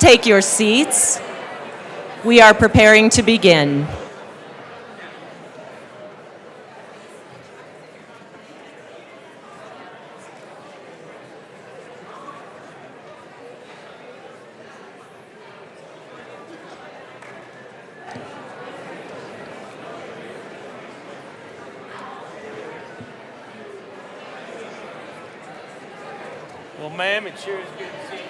take your seats. We are preparing to begin. Well, ma'am, it sure is good to see you.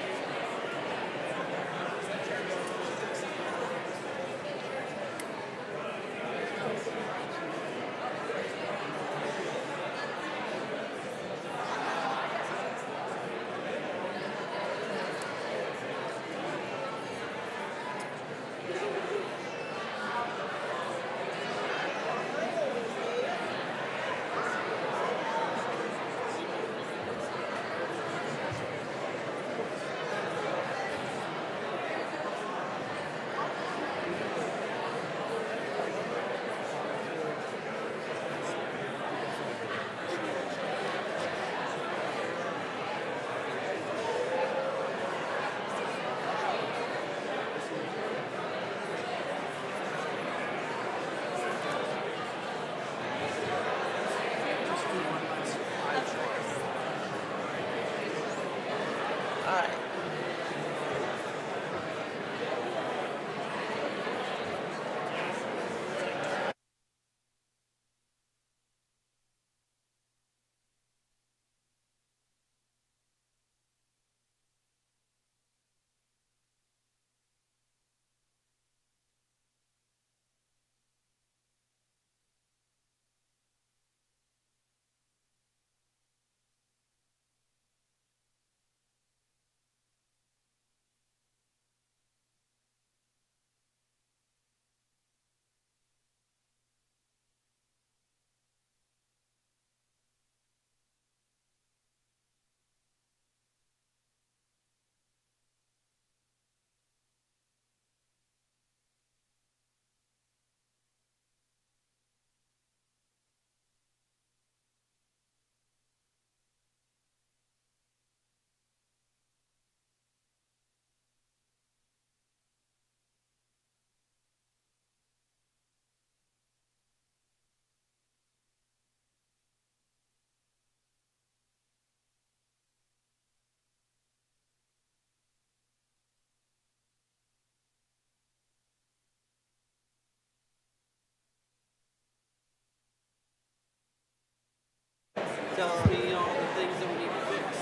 Tells me all the things that we need to fix.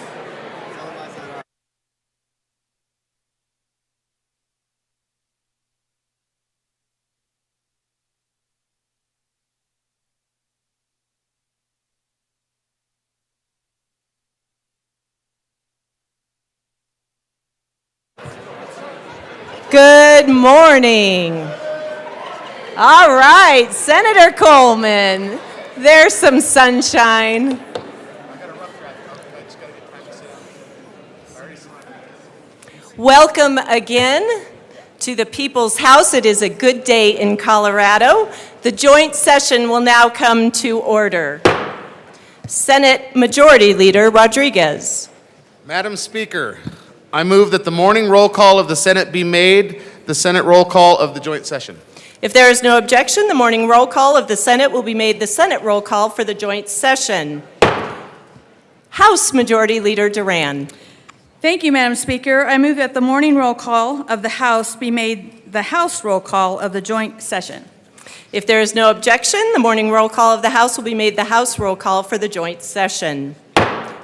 Good morning. All right, Senator Coleman, there's some sunshine. Welcome again to the People's House. It is a good day in Colorado. The joint session will now come to order. Senate Majority Leader Rodriguez. Madam Speaker, I move that the morning roll call of the Senate be made the Senate roll call of the joint session. If there is no objection, the morning roll call of the Senate will be made the Senate roll call for the joint session. House Majority Leader Duran. Thank you, Madam Speaker. I move that the morning roll call of the House be made the House roll call of the joint session. If there is no objection, the morning roll call of the House will be made the House roll call for the joint session.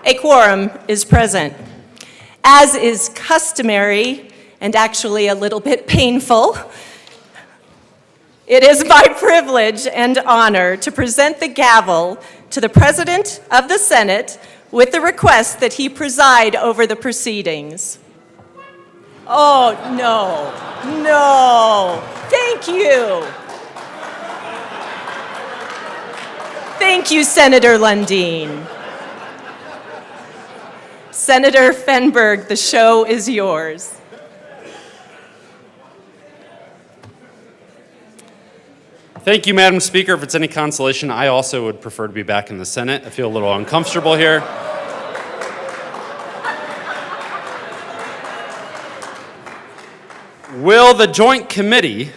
A quorum is present. As is customary, and actually a little bit painful, it is my privilege and honor to present the gavel to the President of the Senate with the request that he preside over the proceedings. Oh, no. Thank you. Thank you, Senator Lundeen. Senator Fenberg, the show is yours. Thank you, Madam Speaker. If it's any consolation, I also would prefer to be back in the Senate. I feel a little uncomfortable here. Will the joint committee,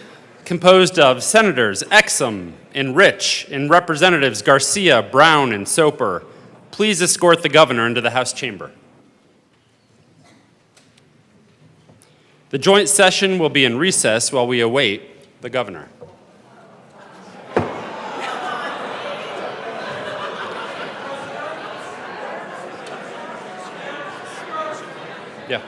composed of Senators Exum and Rich and Representatives Garcia, Brown, and Soper, please escort the governor into the House chamber? The joint session will be in recess while we await the governor. Yeah.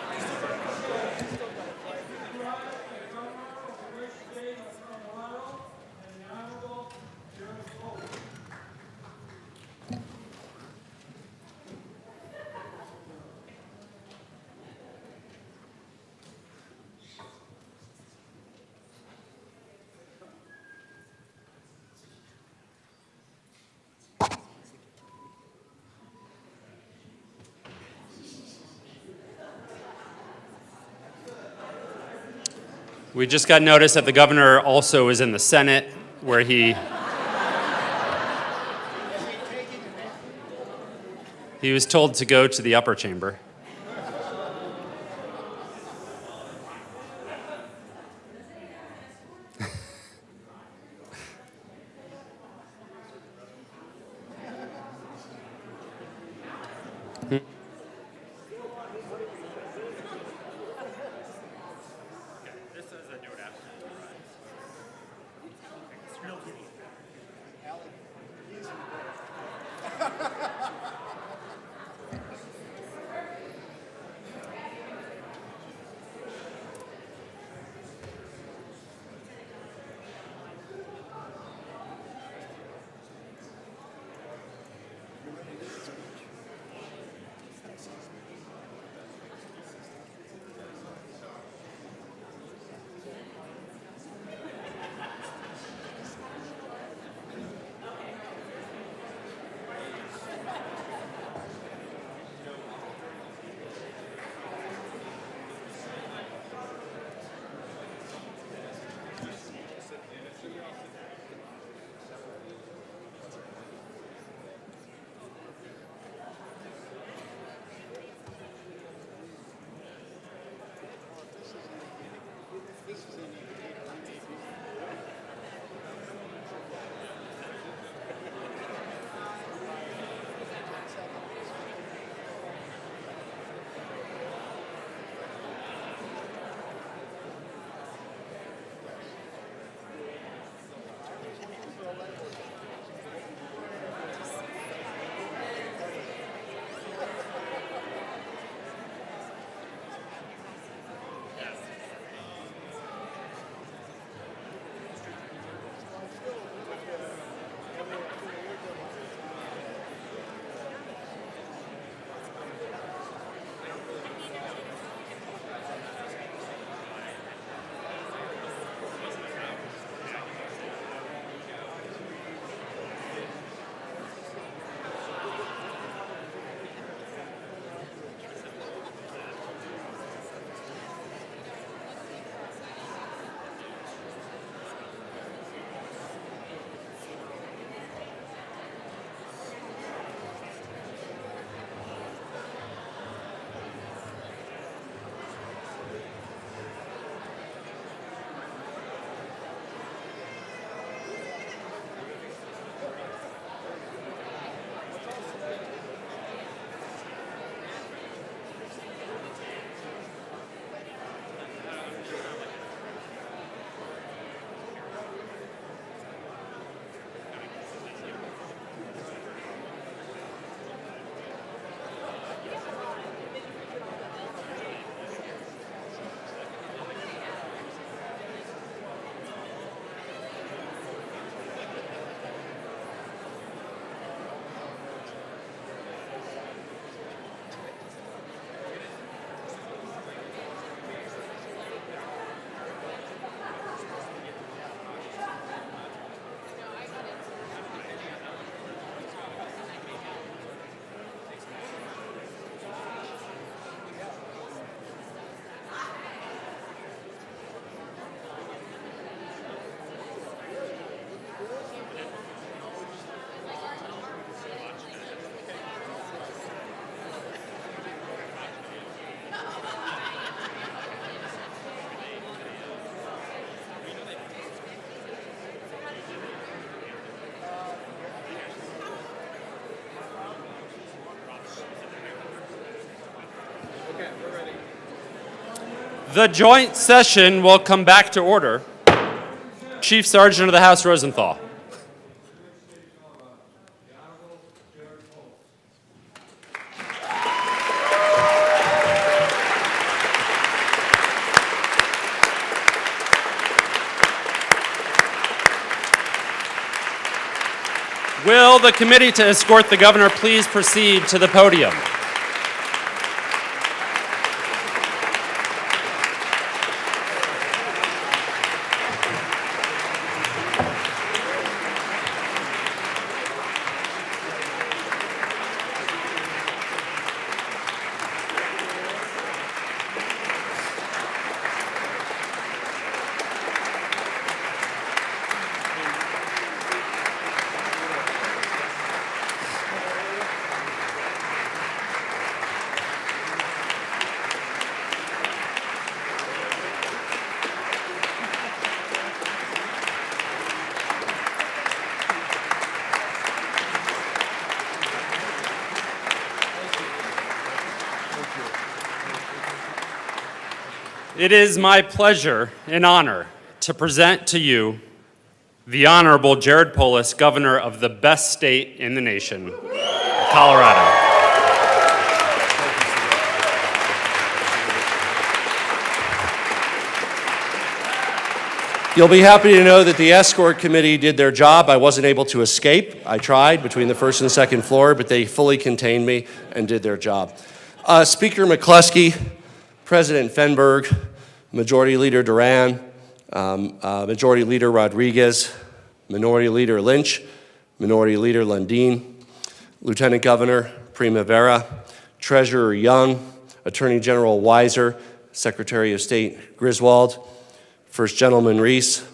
We just got notice that the governor also is in the Senate, where he was told to go to the upper chamber. The joint session will come back to order. Chief Sergeant of the House Rosenthal. Will the committee to escort the governor please proceed to the podium? It is my pleasure and honor to present to you the Honorable Jared Polis, Governor of the best state in the nation, Colorado. You'll be happy to know that the escort committee did their job. I wasn't able to escape. I tried between the first and second floor, but they fully contained me and did their job. Speaker McCluskey, President Fenberg, Majority Leader Duran, Majority Leader Rodriguez, Minority Leader Lynch, Minority Leader Lundin, Lieutenant Governor Primavera, Treasurer Young, Attorney General Weiser, Secretary of State Griswold, First Gentleman Reese,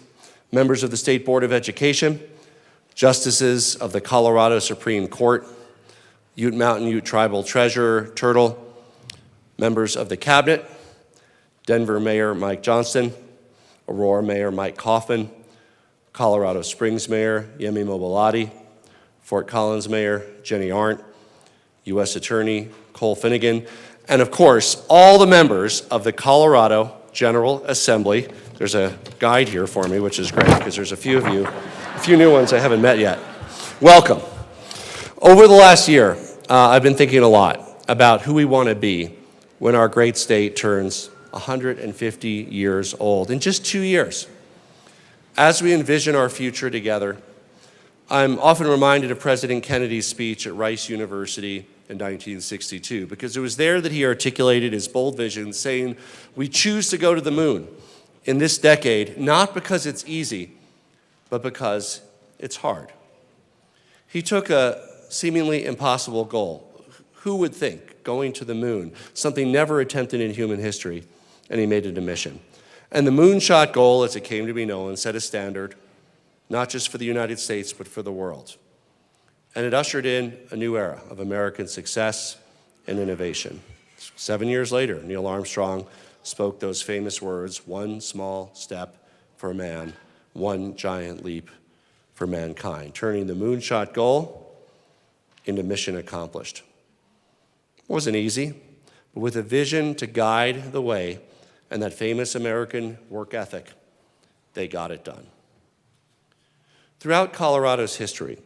members of the State Board of Education, justices of the Colorado Supreme Court, Ute Mountain Ute Tribal Treasurer Turtle, members of the Cabinet, Denver Mayor Mike Johnston, Aurora Mayor Mike Kaufman, Colorado Springs Mayor Yemi Mobolade, Fort Collins Mayor Jenny Arndt, U.S. Attorney Cole Finnegan, and of course, all the members of the Colorado General Assembly. There's a guide here for me, which is great because there's a few of you, a few new ones I haven't met yet. Welcome. Over the last year, I've been thinking a lot about who we want to be when our great state turns 150 years old in just 2 years. As we envision our future together, I'm often reminded of President Kennedy's speech at Rice University in 1962, because it was there that he articulated his bold vision, saying, "We choose to go to the moon in this decade, not because it's easy, but because it's hard." He took a seemingly impossible goal. Who would think going to the moon, something never attempted in human history, and he made it a mission. And the moonshot goal, as it came to be known, set a standard, not just for the United States, but for the world. And it ushered in a new era of American success and innovation. 7 years later, Neil Armstrong spoke those famous words, "One small step for man, one giant leap for mankind," turning the moonshot goal into mission accomplished. It wasn't easy, but with a vision to guide the way and that famous American work ethic, they got it done. Throughout Colorado's history,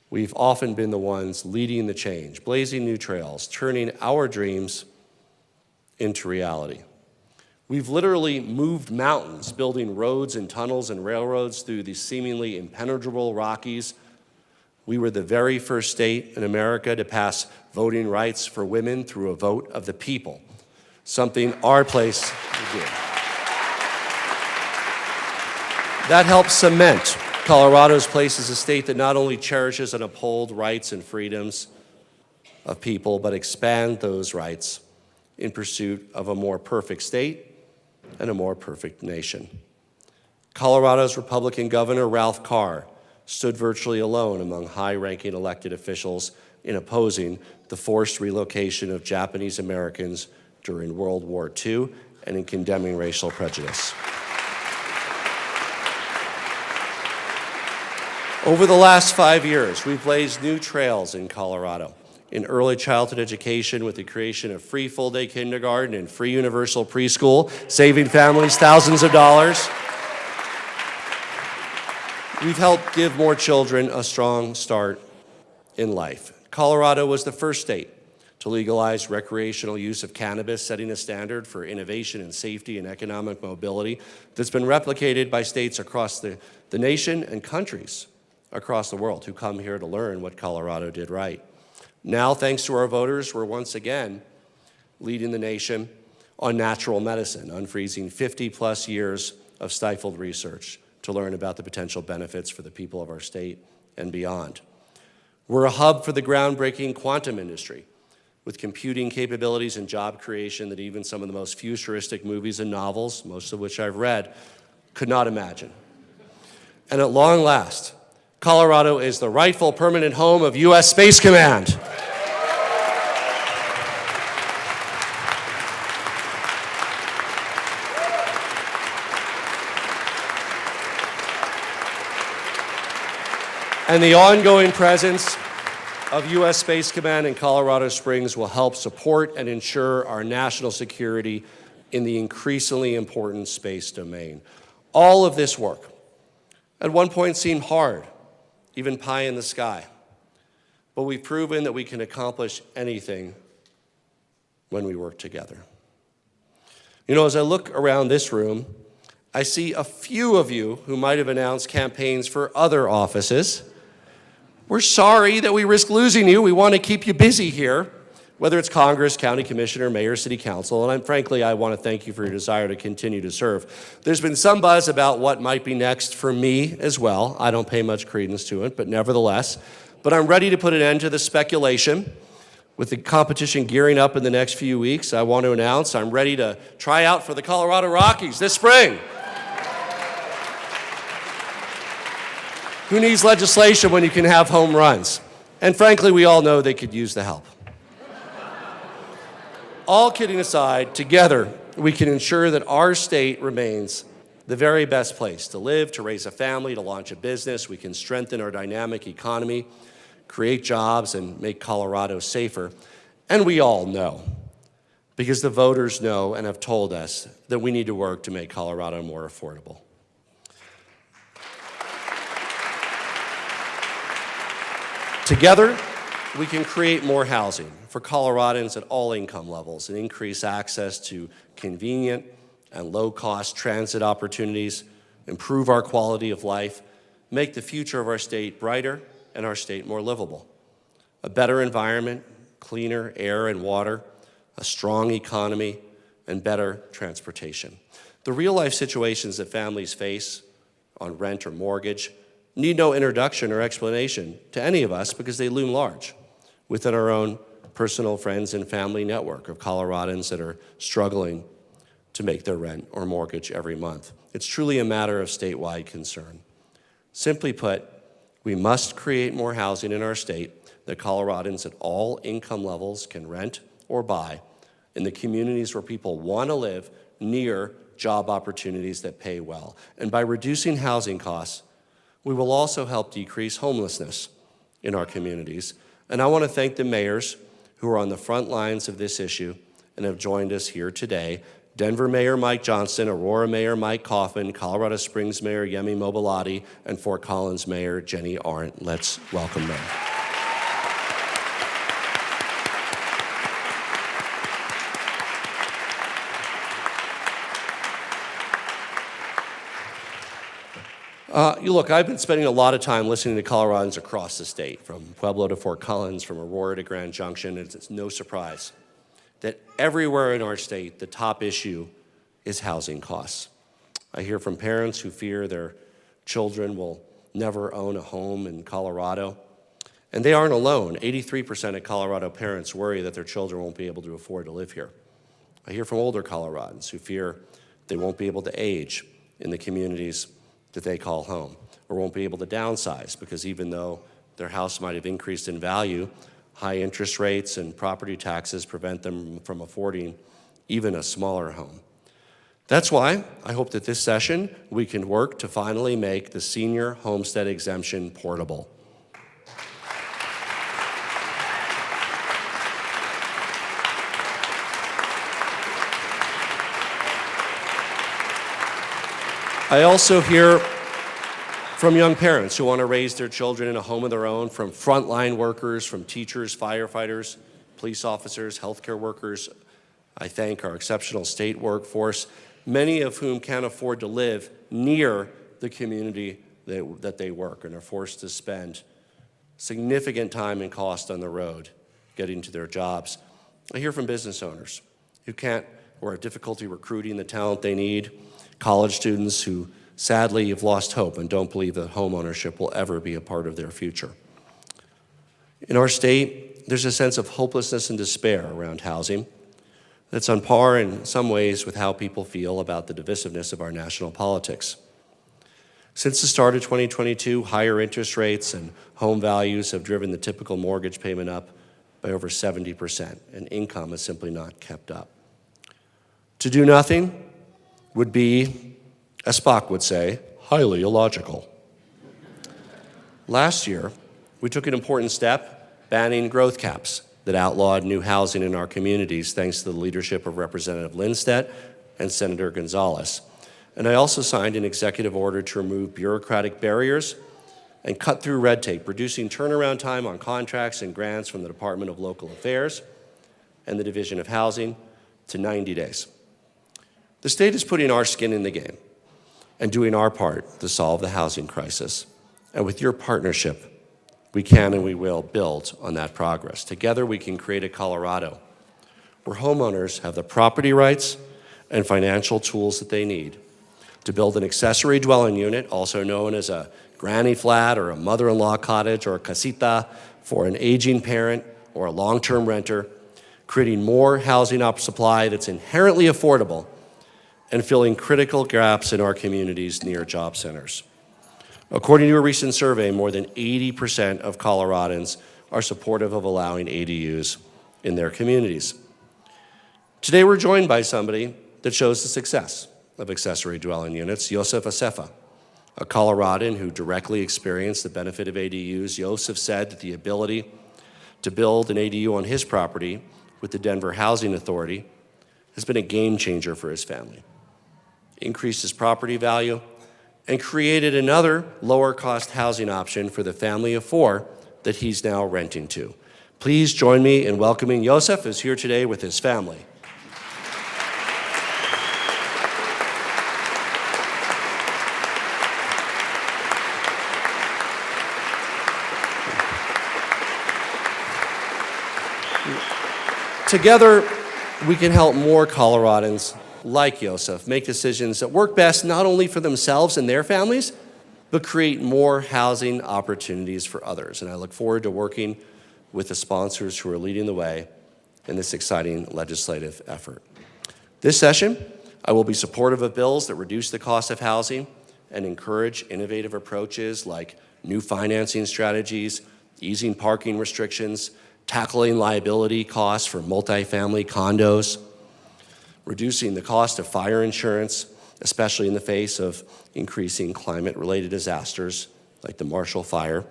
we've often been the ones leading the change, blazing new trails, turning our dreams into reality. We've literally moved mountains, building roads and tunnels and railroads through the seemingly impenetrable Rockies. We were the very first state in America to pass voting rights for women through a vote of the people, something our place did. That helps cement Colorado's place as a state that not only cherishes and upholds rights and freedoms of people, but expand those rights in pursuit of a more perfect state and a more perfect nation. Colorado's Republican Governor Ralph Carr stood virtually alone among high-ranking elected officials in opposing the forced relocation of Japanese Americans during World War II and in condemning racial prejudice. Over the last 5 years, we've blazed new trails in Colorado, in early childhood education with the creation of free full-day kindergarten and free universal preschool, saving families thousands of dollars. We've helped give more children a strong start in life. Colorado was the first state to legalize recreational use of cannabis, setting a standard for innovation and safety and economic mobility that's been replicated by states across the nation and countries across the world who come here to learn what Colorado did right. Now, thanks to our voters, we're once again leading the nation on natural medicine, unfreezing 50-plus years of stifled research to learn about the potential benefits for the people of our state and beyond. We're a hub for the groundbreaking quantum industry, with computing capabilities and job creation that even some of the most futuristic movies and novels, most of which I've read, could not imagine. And at long last, Colorado is the rightful permanent home of U.S. Space Command. And the ongoing presence of U.S. Space Command in Colorado Springs will help support and ensure our national security in the increasingly important space domain. All of this work at one point seemed hard, even pie in the sky. But we've proven that we can accomplish anything when we work together. You know, as I look around this room, I see a few of you who might have announced campaigns for other offices. We're sorry that we risk losing you. We want to keep you busy here, whether it's Congress, county commissioner, mayor, city council, and frankly, I want to thank you for your desire to continue to serve. There's been some buzz about what might be next for me as well. I don't pay much credence to it, but nevertheless. But I'm ready to put an end to the speculation. With the competition gearing up in the next few weeks, I want to announce I'm ready to try out for the Colorado Rockies this spring. Who needs legislation when you can have home runs? And frankly, we all know they could use the help. All kidding aside, together, we can ensure that our state remains the very best place to live, to raise a family, to launch a business. We can strengthen our dynamic economy, create jobs, and make Colorado safer. And we all know, because the voters know and have told us, that we need to work to make Colorado more affordable. Together, we can create more housing for Coloradans at all income levels and increase access to convenient and low-cost transit opportunities, improve our quality of life, make the future of our state brighter and our state more livable. A better environment, cleaner air and water, a strong economy, and better transportation. The real-life situations that families face on rent or mortgage need no introduction or explanation to any of us because they loom large within our own personal friends and family network of Coloradans that are struggling to make their rent or mortgage every month. It's truly a matter of statewide concern. Simply put, we must create more housing in our state that Coloradans at all income levels can rent or buy in the communities where people want to live near job opportunities that pay well. And by reducing housing costs, we will also help decrease homelessness in our communities. And I want to thank the mayors who are on the front lines of this issue and have joined us here today. Denver Mayor Mike Johnson, Aurora Mayor Mike Kaufman, Colorado Springs Mayor Yemi Mobilati, and Fort Collins Mayor Jenny Arndt. Let's welcome them. Look, I've been spending a lot of time listening to Coloradans across the state, from Pueblo to Fort Collins, from Aurora to Grand Junction. It's no surprise that everywhere in our state, the top issue is housing costs. I hear from parents who fear their children will never own a home in Colorado. And they aren't alone. 83% of Colorado parents worry that their children won't be able to afford to live here. I hear from older Coloradans who fear they won't be able to age in the communities that they call home, or won't be able to downsize because even though their house might have increased in value, high interest rates and property taxes prevent them from affording even a smaller home. That's why I hope that this session we can work to finally make the senior homestead exemption portable. I also hear from young parents who want to raise their children in a home of their own, from frontline workers, from teachers, firefighters, police officers, healthcare workers. I thank our exceptional state workforce, many of whom can't afford to live near the community that they work and are forced to spend significant time and cost on the road getting to their jobs. I hear from business owners who can't or have difficulty recruiting the talent they need, college students who sadly have lost hope and don't believe that home ownership will ever be a part of their future. In our state, there's a sense of hopelessness and despair around housing that's on par in some ways with how people feel about the divisiveness of our national politics. Since the start of 2022, higher interest rates and home values have driven the typical mortgage payment up by over 70%, and income has simply not kept up. To do nothing would be, as Spock would say, highly illogical. Last year, we took an important step, banning growth caps that outlawed new housing in our communities, thanks to the leadership of Representative Lindstedt and Senator Gonzalez. And I also signed an executive order to remove bureaucratic barriers and cut through red tape, reducing turnaround time on contracts and grants from the Department of Local Affairs and the Division of Housing to 90 days. The state is putting our skin in the game and doing our part to solve the housing crisis. And with your partnership, we can and we will build on that progress. Together, we can create a Colorado where homeowners have the property rights and financial tools that they need to build an accessory dwelling unit, also known as a granny flat or a mother-in-law cottage or a casita for an aging parent or a long-term renter, creating more housing supply that's inherently affordable and filling critical gaps in our communities near job centers. According to a recent survey, more than 80% of Coloradans are supportive of allowing ADUs in their communities. Today, we're joined by somebody that shows the success of accessory dwelling units, Yosef Asefa, a Coloradan who directly experienced the benefit of ADUs. Yosef said that the ability to build an ADU on his property with the Denver Housing Authority has been a game changer for his family. It increased his property value and created another lower-cost housing option for the family of four that he's now renting to. Please join me in welcoming Yosef, who's here today with his family. Together, we can help more Coloradans like Yosef make decisions that work best not only for themselves and their families, but create more housing opportunities for others. And I look forward to working with the sponsors who are leading the way in this exciting legislative effort. This session, I will be supportive of bills that reduce the cost of housing and encourage innovative approaches like new financing strategies, easing parking restrictions, tackling liability costs for multifamily condos, reducing the cost of fire insurance, especially in the face of increasing climate-related disasters like the Marshall Fire,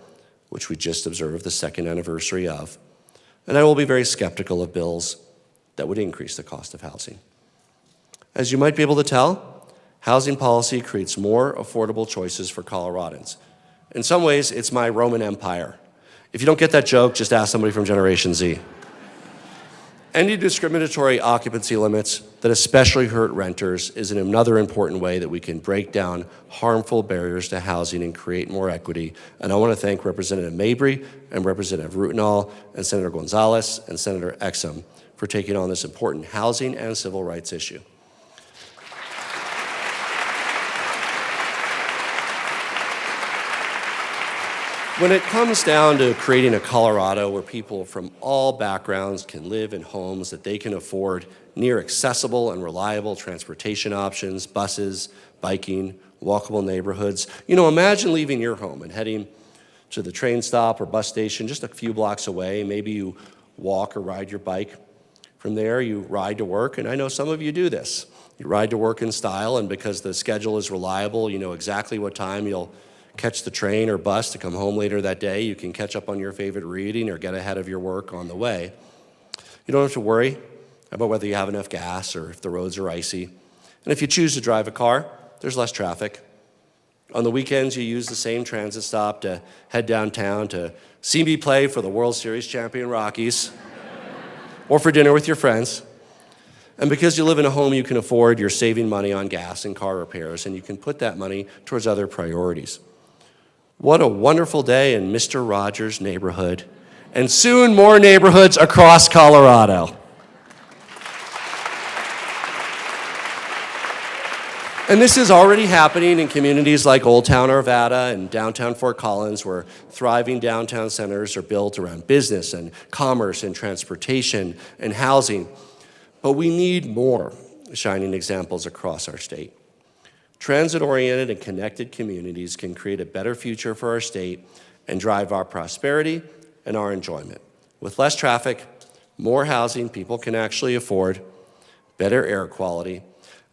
which we just observed the second anniversary of. And I will be very skeptical of bills that would increase the cost of housing. As you might be able to tell, housing policy creates more affordable choices for Coloradans. In some ways, it's my Roman Empire. If you don't get that joke, just ask somebody from Generation Z. Ending discriminatory occupancy limits that especially hurt renters is another important way that we can break down harmful barriers to housing and create more equity. And I want to thank Representative Mabry and Representative Rutenall and Senator Gonzalez and Senator Exum for taking on this important housing and civil rights issue. When it comes down to creating a Colorado where people from all backgrounds can live in homes that they can afford near accessible and reliable transportation options, buses, biking, walkable neighborhoods, imagine leaving your home and heading to the train stop or bus station just a few blocks away. Maybe you walk or ride your bike. From there, you ride to work, and I know some of you do this. You ride to work in style, and because the schedule is reliable, you know exactly what time you'll catch the train or bus to come home later that day. You can catch up on your favorite reading or get ahead of your work on the way. You don't have to worry about whether you have enough gas or if the roads are icy. And if you choose to drive a car, there's less traffic. On the weekends, you use the same transit stop to head downtown to see me play for the World Series champion Rockies or for dinner with your friends. And because you live in a home you can afford, you're saving money on gas and car repairs, and you can put that money towards other priorities. What a wonderful day in Mr. Rogers' neighborhood, and soon more neighborhoods across Colorado. And this is already happening in communities like Old Town Arvada and downtown Fort Collins, where thriving downtown centers are built around business and commerce and transportation and housing. But we need more shining examples across our state. Transit-oriented and connected communities can create a better future for our state and drive our prosperity and our enjoyment. With less traffic, more housing people can actually afford, better air quality,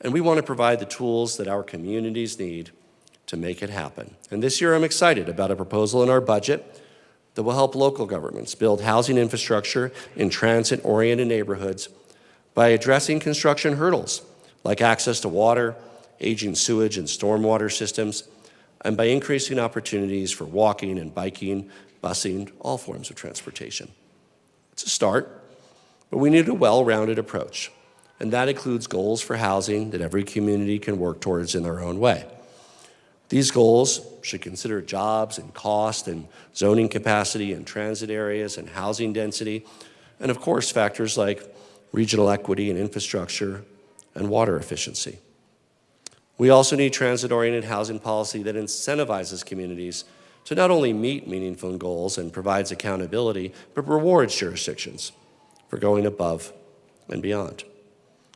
and we want to provide the tools that our communities need to make it happen. And this year I'm excited about a proposal in our budget that will help local governments build housing infrastructure in transit-oriented neighborhoods by addressing construction hurdles like access to water, aging sewage and stormwater systems, and by increasing opportunities for walking and biking, busing, all forms of transportation. It's a start, but we need a well-rounded approach. And that includes goals for housing that every community can work towards in their own way. These goals should consider jobs and cost and zoning capacity and transit areas and housing density, and of course factors like regional equity and infrastructure and water efficiency. We also need transit-oriented housing policy that incentivizes communities to not only meet meaningful goals and provides accountability, but rewards jurisdictions for going above and beyond.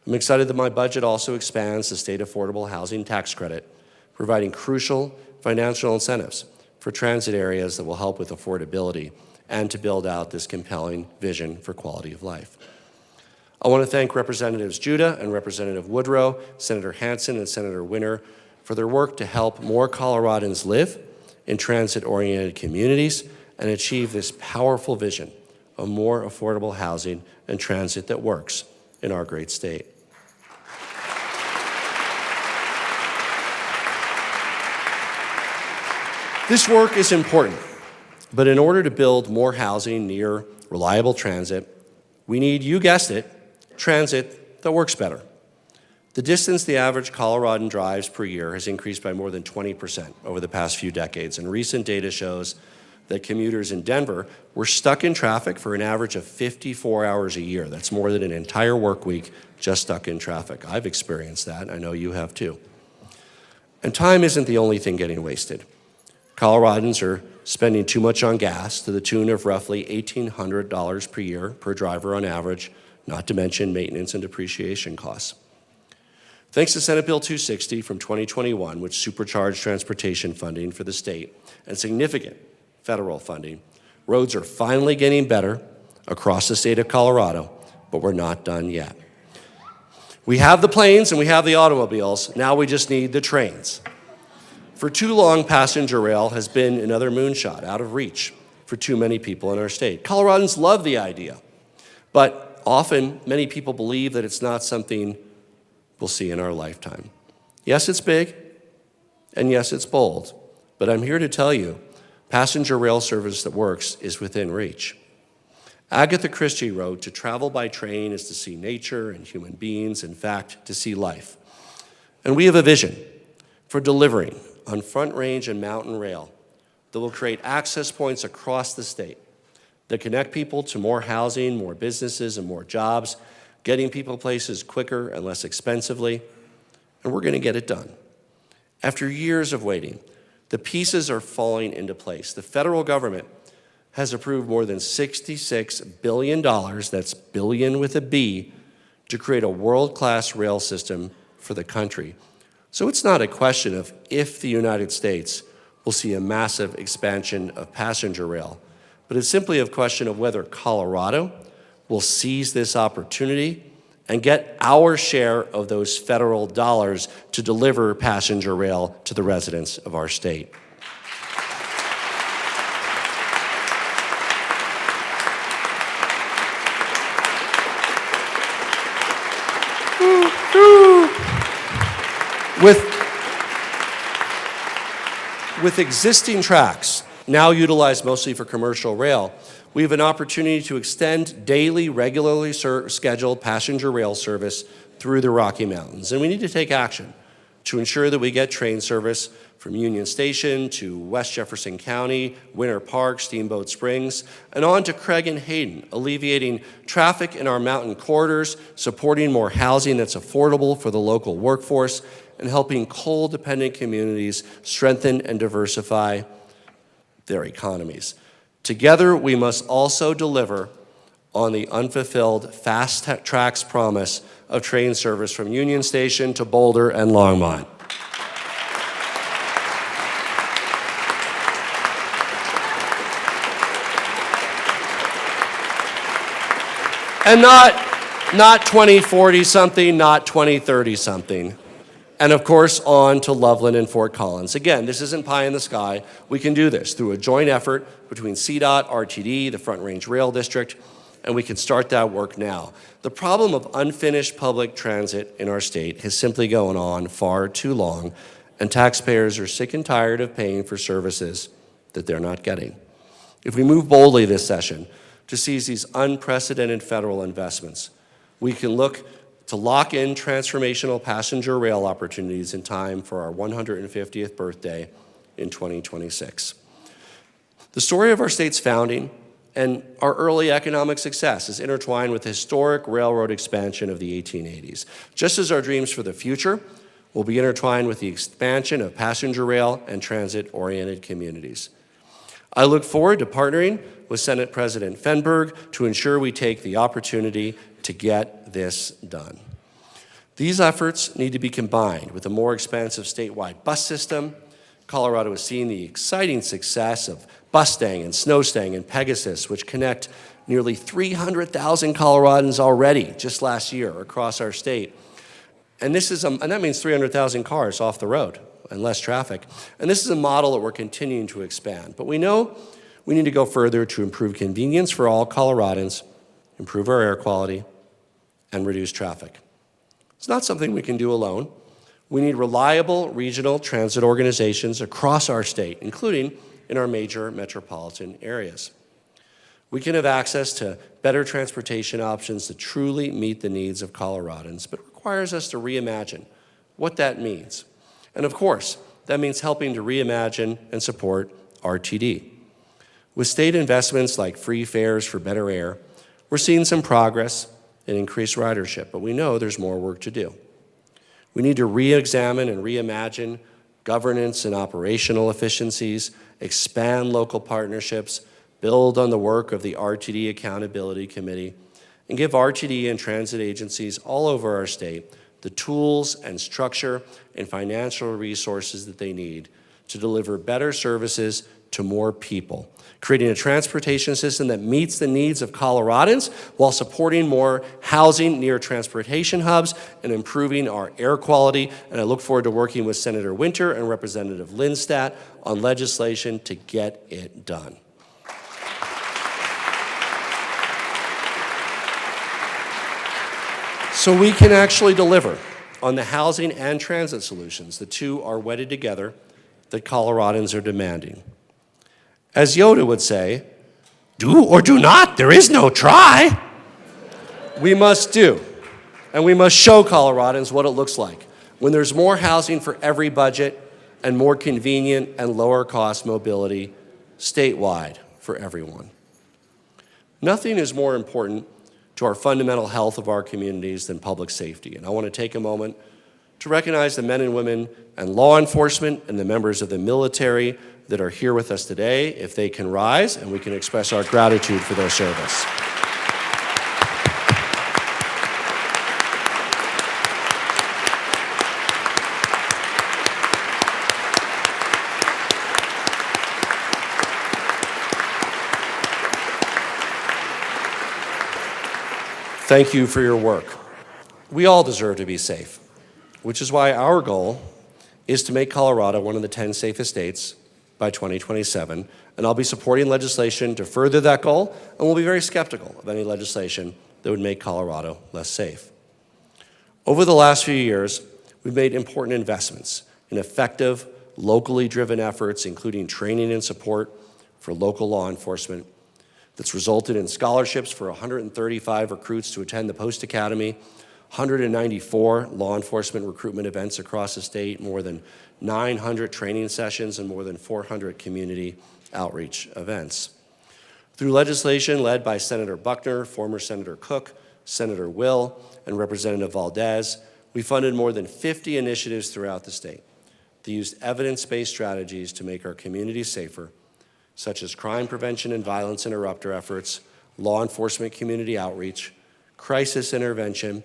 I'm excited that my budget also expands the state affordable housing tax credit, providing crucial financial incentives for transit areas that will help with affordability and to build out this compelling vision for quality of life. I want to thank Representatives Judah and Representative Woodrow, Senator Hansen and Senator Winter for their work to help more Coloradans live in transit-oriented communities and achieve this powerful vision of more affordable housing and transit that works in our great state. This work is important, but in order to build more housing near reliable transit, we need, you guessed it, transit that works better. The distance the average Coloradan drives per year has increased by more than 20% over the past few decades, and recent data shows that commuters in Denver were stuck in traffic for an average of 54 hours a year. That's more than an entire work week just stuck in traffic. I've experienced that, I know you have too. And time isn't the only thing getting wasted. Coloradans are spending too much on gas to the tune of roughly $1,800 per year per driver on average, not to mention maintenance and depreciation costs. Thanks to Senate Bill 260 from 2021, which supercharged transportation funding for the state and significant federal funding, roads are finally getting better across the state of Colorado, but we're not done yet. We have the planes and we have the automobiles, now we just need the trains. For too long, passenger rail has been another moonshot, out of reach for too many people in our state. Coloradans love the idea, but often many people believe that it's not something we'll see in our lifetime. Yes, it's big, and yes, it's bold, but I'm here to tell you, passenger rail service that works is within reach. Agatha Christie wrote, "To travel by train is to see nature and human beings, in fact, to see life." And we have a vision for delivering on Front Range and Mountain Rail that will create access points across the state that connect people to more housing, more businesses, and more jobs, getting people places quicker and less expensively, and we're going to get it done. After years of waiting, the pieces are falling into place. The federal government has approved more than $66 billion, that's billion with a B, to create a world-class rail system for the country. So it's not a question of if the United States will see a massive expansion of passenger rail, but it's simply a question of whether Colorado will seize this opportunity and get our share of those federal dollars to deliver passenger rail to the residents of our state. With existing tracks, now utilized mostly for commercial rail, we have an opportunity to extend daily, regularly scheduled passenger rail service through the Rocky Mountains. And we need to take action to ensure that we get train service from Union Station to West Jefferson County, Winter Park, Steamboat Springs, and on to Craig and Hayden, alleviating traffic in our mountain corridors, supporting more housing that's affordable for the local workforce, and helping coal-dependent communities strengthen and diversify their economies. Together, we must also deliver on the unfulfilled Fast Track's promise of train service from Union Station to Boulder and Longmont. And not 2040 something, not 2030 something. And of course, on to Loveland and Fort Collins. Again, this isn't pie in the sky. We can do this through a joint effort between CDOT, RTD, the Front Range Rail District, and we can start that work now. The problem of unfinished public transit in our state has simply gone on far too long, and taxpayers are sick and tired of paying for services that they're not getting. If we move boldly this session to seize these unprecedented federal investments, we can look to lock in transformational passenger rail opportunities in time for our 150th birthday in 2026. The story of our state's founding and our early economic success is intertwined with the historic railroad expansion of the 1880s. Just as our dreams for the future will be intertwined with the expansion of passenger rail and transit-oriented communities. I look forward to partnering with Senate President Fenberg to ensure we take the opportunity to get this done. These efforts need to be combined with a more expansive statewide bus system. Colorado has seen the exciting success of Bustang and Snowstang and Pegasus, which connect nearly 300,000 Coloradans already just last year across our state. And that means 300,000 cars off the road and less traffic. And this is a model that we're continuing to expand. But we know we need to go further to improve convenience for all Coloradans, improve our air quality, and reduce traffic. It's not something we can do alone. We need reliable regional transit organizations across our state, including in our major metropolitan areas. We can have access to better transportation options that truly meet the needs of Coloradans, but it requires us to reimagine what that means. And of course, that means helping to reimagine and support RTD. With state investments like free fares for better air, we're seeing some progress and increased ridership, but we know there's more work to do. We need to re-examine and reimagine governance and operational efficiencies, expand local partnerships, build on the work of the RTD Accountability Committee, and give RTD and transit agencies all over our state the tools and structure and financial resources that they need to deliver better services to more people, creating a transportation system that meets the needs of Coloradans while supporting more housing near transportation hubs and improving our air quality. And I look forward to working with Senator Winter and Representative Lindstadt on legislation to get it done. So we can actually deliver on the housing and transit solutions. The two are wedded together that Coloradans are demanding. As Yoda would say, do or do not, there is no try. We must do, and we must show Coloradans what it looks like when there's more housing for every budget and more convenient and lower cost mobility statewide for everyone. Nothing is more important to our fundamental health of our communities than public safety. And I want to take a moment to recognize the men and women and law enforcement and the members of the military that are here with us today, if they can rise, and we can express our gratitude for their service. Thank you for your work. We all deserve to be safe, which is why our goal is to make Colorado one of the 10 safest states by 2027, and I'll be supporting legislation to further that goal, and we'll be very skeptical of any legislation that would make Colorado less safe. Over the last few years, we've made important investments in effective locally driven efforts, including training and support for local law enforcement, that's resulted in scholarships for 135 recruits to attend the Post Academy, 194 law enforcement recruitment events across the state, more than 900 training sessions, and more than 400 community outreach events. Through legislation led by Senator Buckner, former Senator Cook, Senator Will, and Representative Valdez, we funded more than 50 initiatives throughout the state that used evidence-based strategies to make our communities safer, such as crime prevention and violence interrupter efforts, law enforcement community outreach, crisis intervention,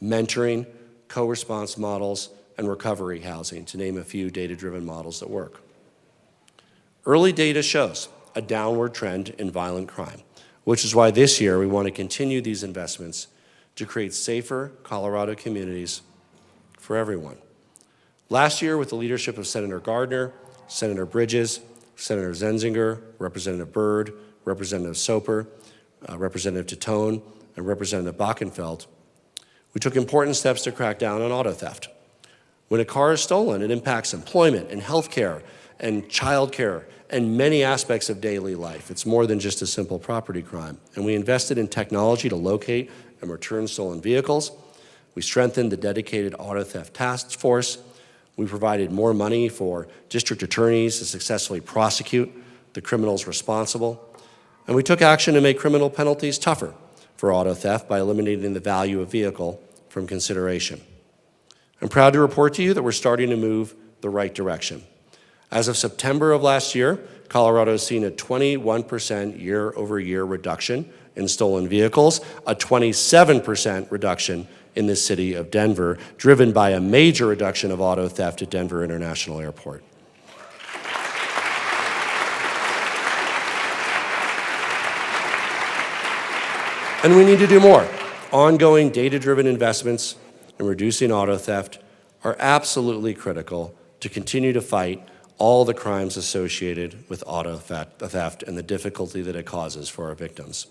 mentoring, co-response models, and recovery housing, to name a few data-driven models that work. Early data shows a downward trend in violent crime, which is why this year we want to continue these investments to create safer Colorado communities for everyone. Last year, with the leadership of Senator Gardner, Senator Bridges, Senator Zenzinger, Representative Byrd, Representative Soper, Representative Titone, and Representative Bockenfeld, we took important steps to crack down on auto theft. When a car is stolen, it impacts employment and healthcare and childcare and many aspects of daily life. It's more than just a simple property crime. And we invested in technology to locate and return stolen vehicles. We strengthened the dedicated auto theft task force. We provided more money for district attorneys to successfully prosecute the criminals responsible. And we took action to make criminal penalties tougher for auto theft by eliminating the value of vehicle from consideration. I'm proud to report to you that we're starting to move the right direction. As of September of last year, Colorado has seen a 21% year-over-year reduction in stolen vehicles, a 27% reduction in the city of Denver, driven by a major reduction of auto theft at Denver International Airport. And we need to do more. Ongoing data-driven investments in reducing auto theft are absolutely critical to continue to fight all the crimes associated with auto theft and the difficulty that it causes for our victims.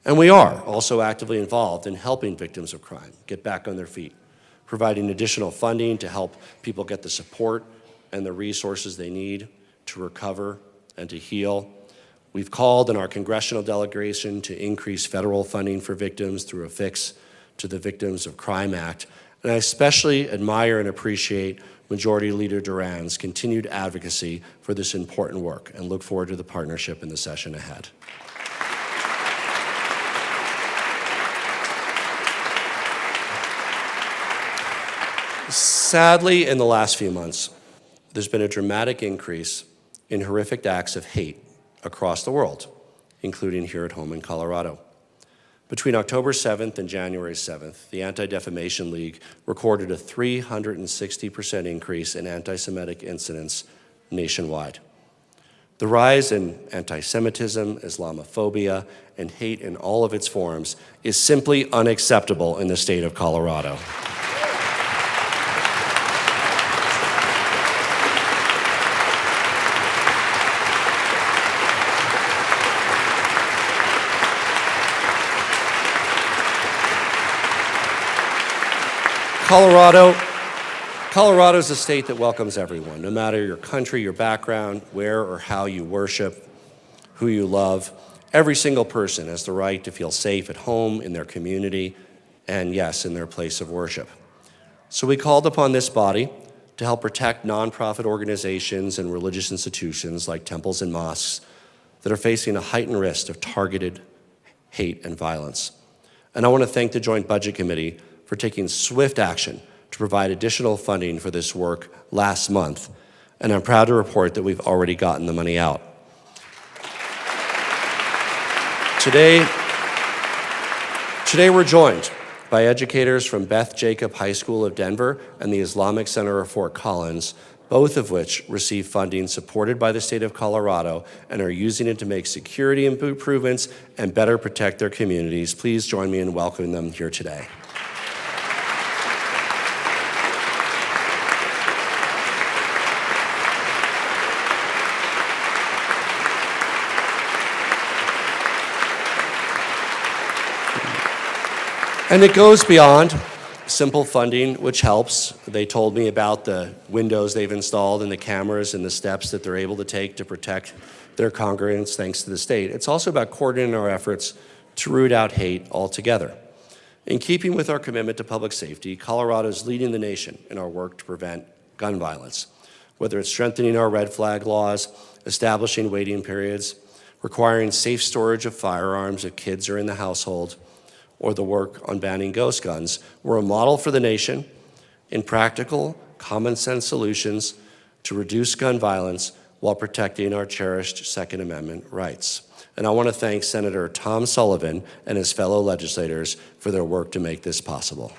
And we are also actively involved in helping victims of crime get back on their feet, providing additional funding to help people get the support and the resources they need to recover and to heal. We've called in our congressional delegation to increase federal funding for victims through a fix to the Victims of Crime Act. And I especially admire and appreciate Majority Leader Duran's continued advocacy for this important work and look forward to the partnership in the session ahead. Sadly, in the last few months, there's been a dramatic increase in horrific acts of hate across the world, including here at home in Colorado. Between October 7th and January 7th, the Anti-Defamation League recorded a 360% increase in anti-Semitic incidents nationwide. The rise in anti-Semitism, Islamophobia, and hate in all of its forms is simply unacceptable in the state of Colorado. Colorado is a state that welcomes everyone, no matter your country, your background, where or how you worship, who you love. Every single person has the right to feel safe at home, in their community, and yes, in their place of worship. So we called upon this body to help protect nonprofit organizations and religious institutions like temples and mosques that are facing a heightened risk of targeted hate and violence. And I want to thank the Joint Budget Committee for taking swift action to provide additional funding for this work last month. And I'm proud to report that we've already gotten the money out. Today we're joined by educators from Beth Jacob High School of Denver and the Islamic Center of Fort Collins, both of which receive funding supported by the state of Colorado and are using it to make security improvements and better protect their communities. Please join me in welcoming them here today. And it goes beyond simple funding, which helps. They told me about the windows they've installed and the cameras and the steps that they're able to take to protect their congregants thanks to the state. It's also about coordinating our efforts to root out hate altogether. In keeping with our commitment to public safety, Colorado is leading the nation in our work to prevent gun violence, whether it's strengthening our red flag laws, establishing waiting periods, requiring safe storage of firearms if kids are in the household, or the work on banning ghost guns. We're a model for the nation in practical, common sense solutions to reduce gun violence while protecting our cherished Second Amendment rights. And I want to thank Senator Tom Sullivan and his fellow legislators for their work to make this possible.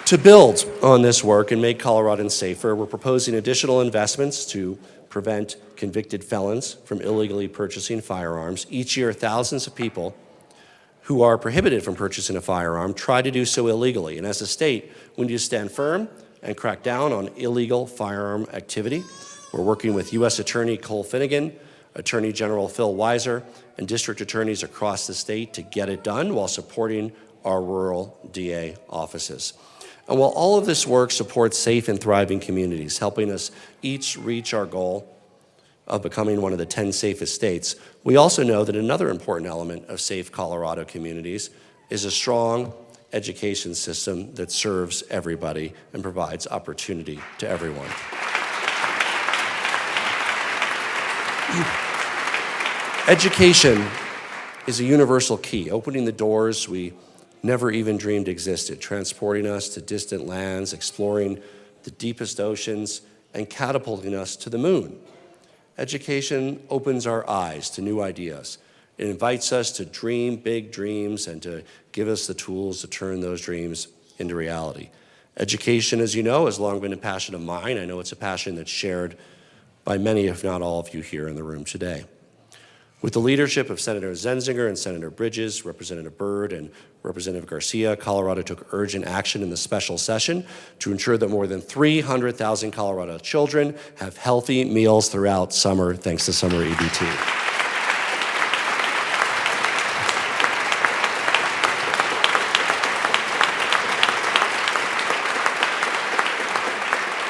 To build on this work and make Coloradans safer, we're proposing additional investments to prevent convicted felons from illegally purchasing firearms. Each year, thousands of people who are prohibited from purchasing a firearm try to do so illegally. And as a state, we need to stand firm and crack down on illegal firearm activity. We're working with U.S. Attorney Cole Finnegan, Attorney General Phil Weiser, and district attorneys across the state to get it done while supporting our rural DA offices. And while all of this work supports safe and thriving communities, helping us each reach our goal of becoming one of the 10 safest states, we also know that another important element of safe Colorado communities is a strong education system that serves everybody and provides opportunity to everyone. Education is a universal key, opening the doors we never even dreamed existed, transporting us to distant lands, exploring the deepest oceans, and catapulting us to the moon. Education opens our eyes to new ideas. It invites us to dream big dreams and to give us the tools to turn those dreams into reality. Education, as you know, has long been a passion of mine. I know it's a passion that's shared by many, if not all of you here in the room today. With the leadership of Senator Zenzinger and Senator Bridges, Representative Byrd, and Representative Garcia, Colorado took urgent action in the special session to ensure that more than 300,000 Colorado children have healthy meals throughout summer, thanks to summer EBT.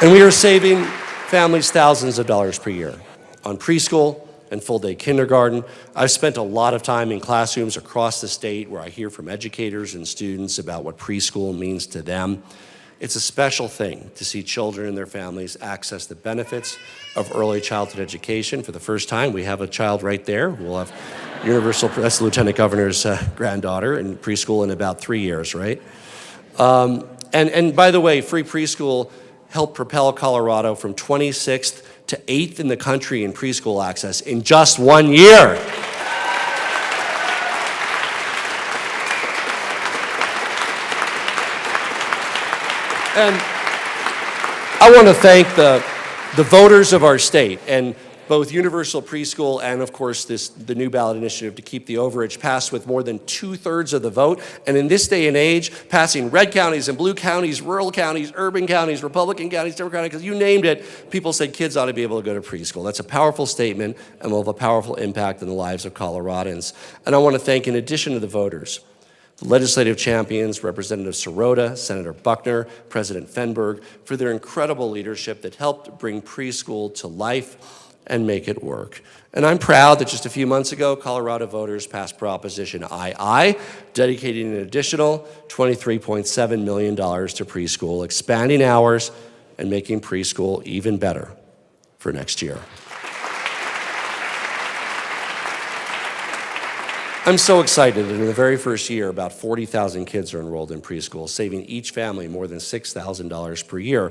And we are saving families thousands of dollars per year on preschool and full-day kindergarten. I've spent a lot of time in classrooms across the state where I hear from educators and students about what preschool means to them. It's a special thing to see children and their families access the benefits of early childhood education. For the first time, we have a child right there. We'll have universal, that's the Lieutenant Governor's granddaughter, in preschool in about 3 years, right? And by the way, free preschool helped propel Colorado from 26th to 8th in the country in preschool access in just 1 year. And I want to thank the voters of our state, and both universal preschool and, of course, the new ballot initiative to keep the overage passed with more than 2/3 of the vote. And in this day and age, passing red counties and blue counties, rural counties, urban counties, Republican counties, Democratic counties, you named it, people said kids ought to be able to go to preschool. That's a powerful statement and will have a powerful impact on the lives of Coloradans. And I want to thank, in addition to the voters, the legislative champions, Representative Sirota, Senator Buckner, President Fenberg, for their incredible leadership that helped bring preschool to life and make it work. And I'm proud that just a few months ago, Colorado voters passed Proposition II, dedicating an additional $23.7 million to preschool, expanding hours, and making preschool even better for next year. I'm so excited that in the very first year, about 40,000 kids are enrolled in preschool, saving each family more than $6,000 per year.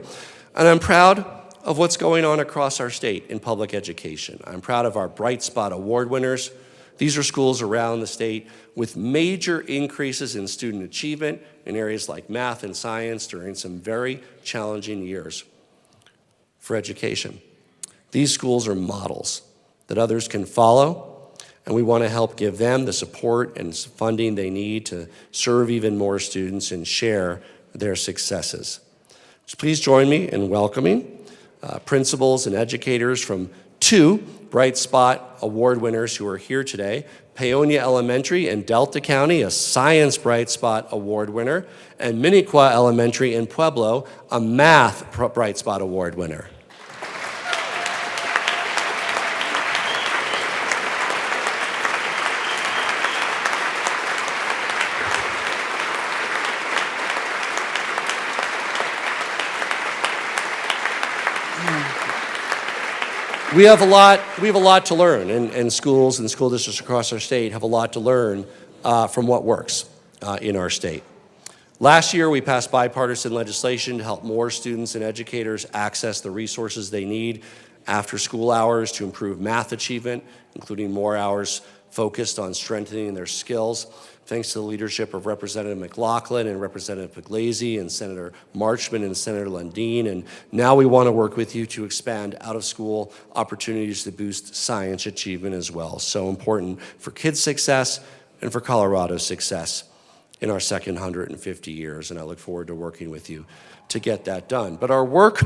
And I'm proud of what's going on across our state in public education. I'm proud of our Bright Spot Award winners. These are schools around the state with major increases in student achievement in areas like math and science during some very challenging years for education. These schools are models that others can follow, and we want to help give them the support and funding they need to serve even more students and share their successes. Please join me in welcoming principals and educators from 2 Bright Spot Award winners who are here today. Paonia Elementary in Delta County, a Science Bright Spot Award winner, and Miniqua Elementary in Pueblo, a Math Bright Spot Award winner. We have a lot to learn, and schools and school districts across our state have a lot to learn from what works in our state. Last year, we passed bipartisan legislation to help more students and educators access the resources they need after school hours to improve math achievement, including more hours focused on strengthening their skills. Thanks to the leadership of Representative McLaughlin and Representative Pugliese and Senator Marchman and Senator Lundeen. And now we want to work with you to expand out-of-school opportunities to boost science achievement as well. So important for kids' success and for Colorado's success in our second 150 years. And I look forward to working with you to get that done. But our work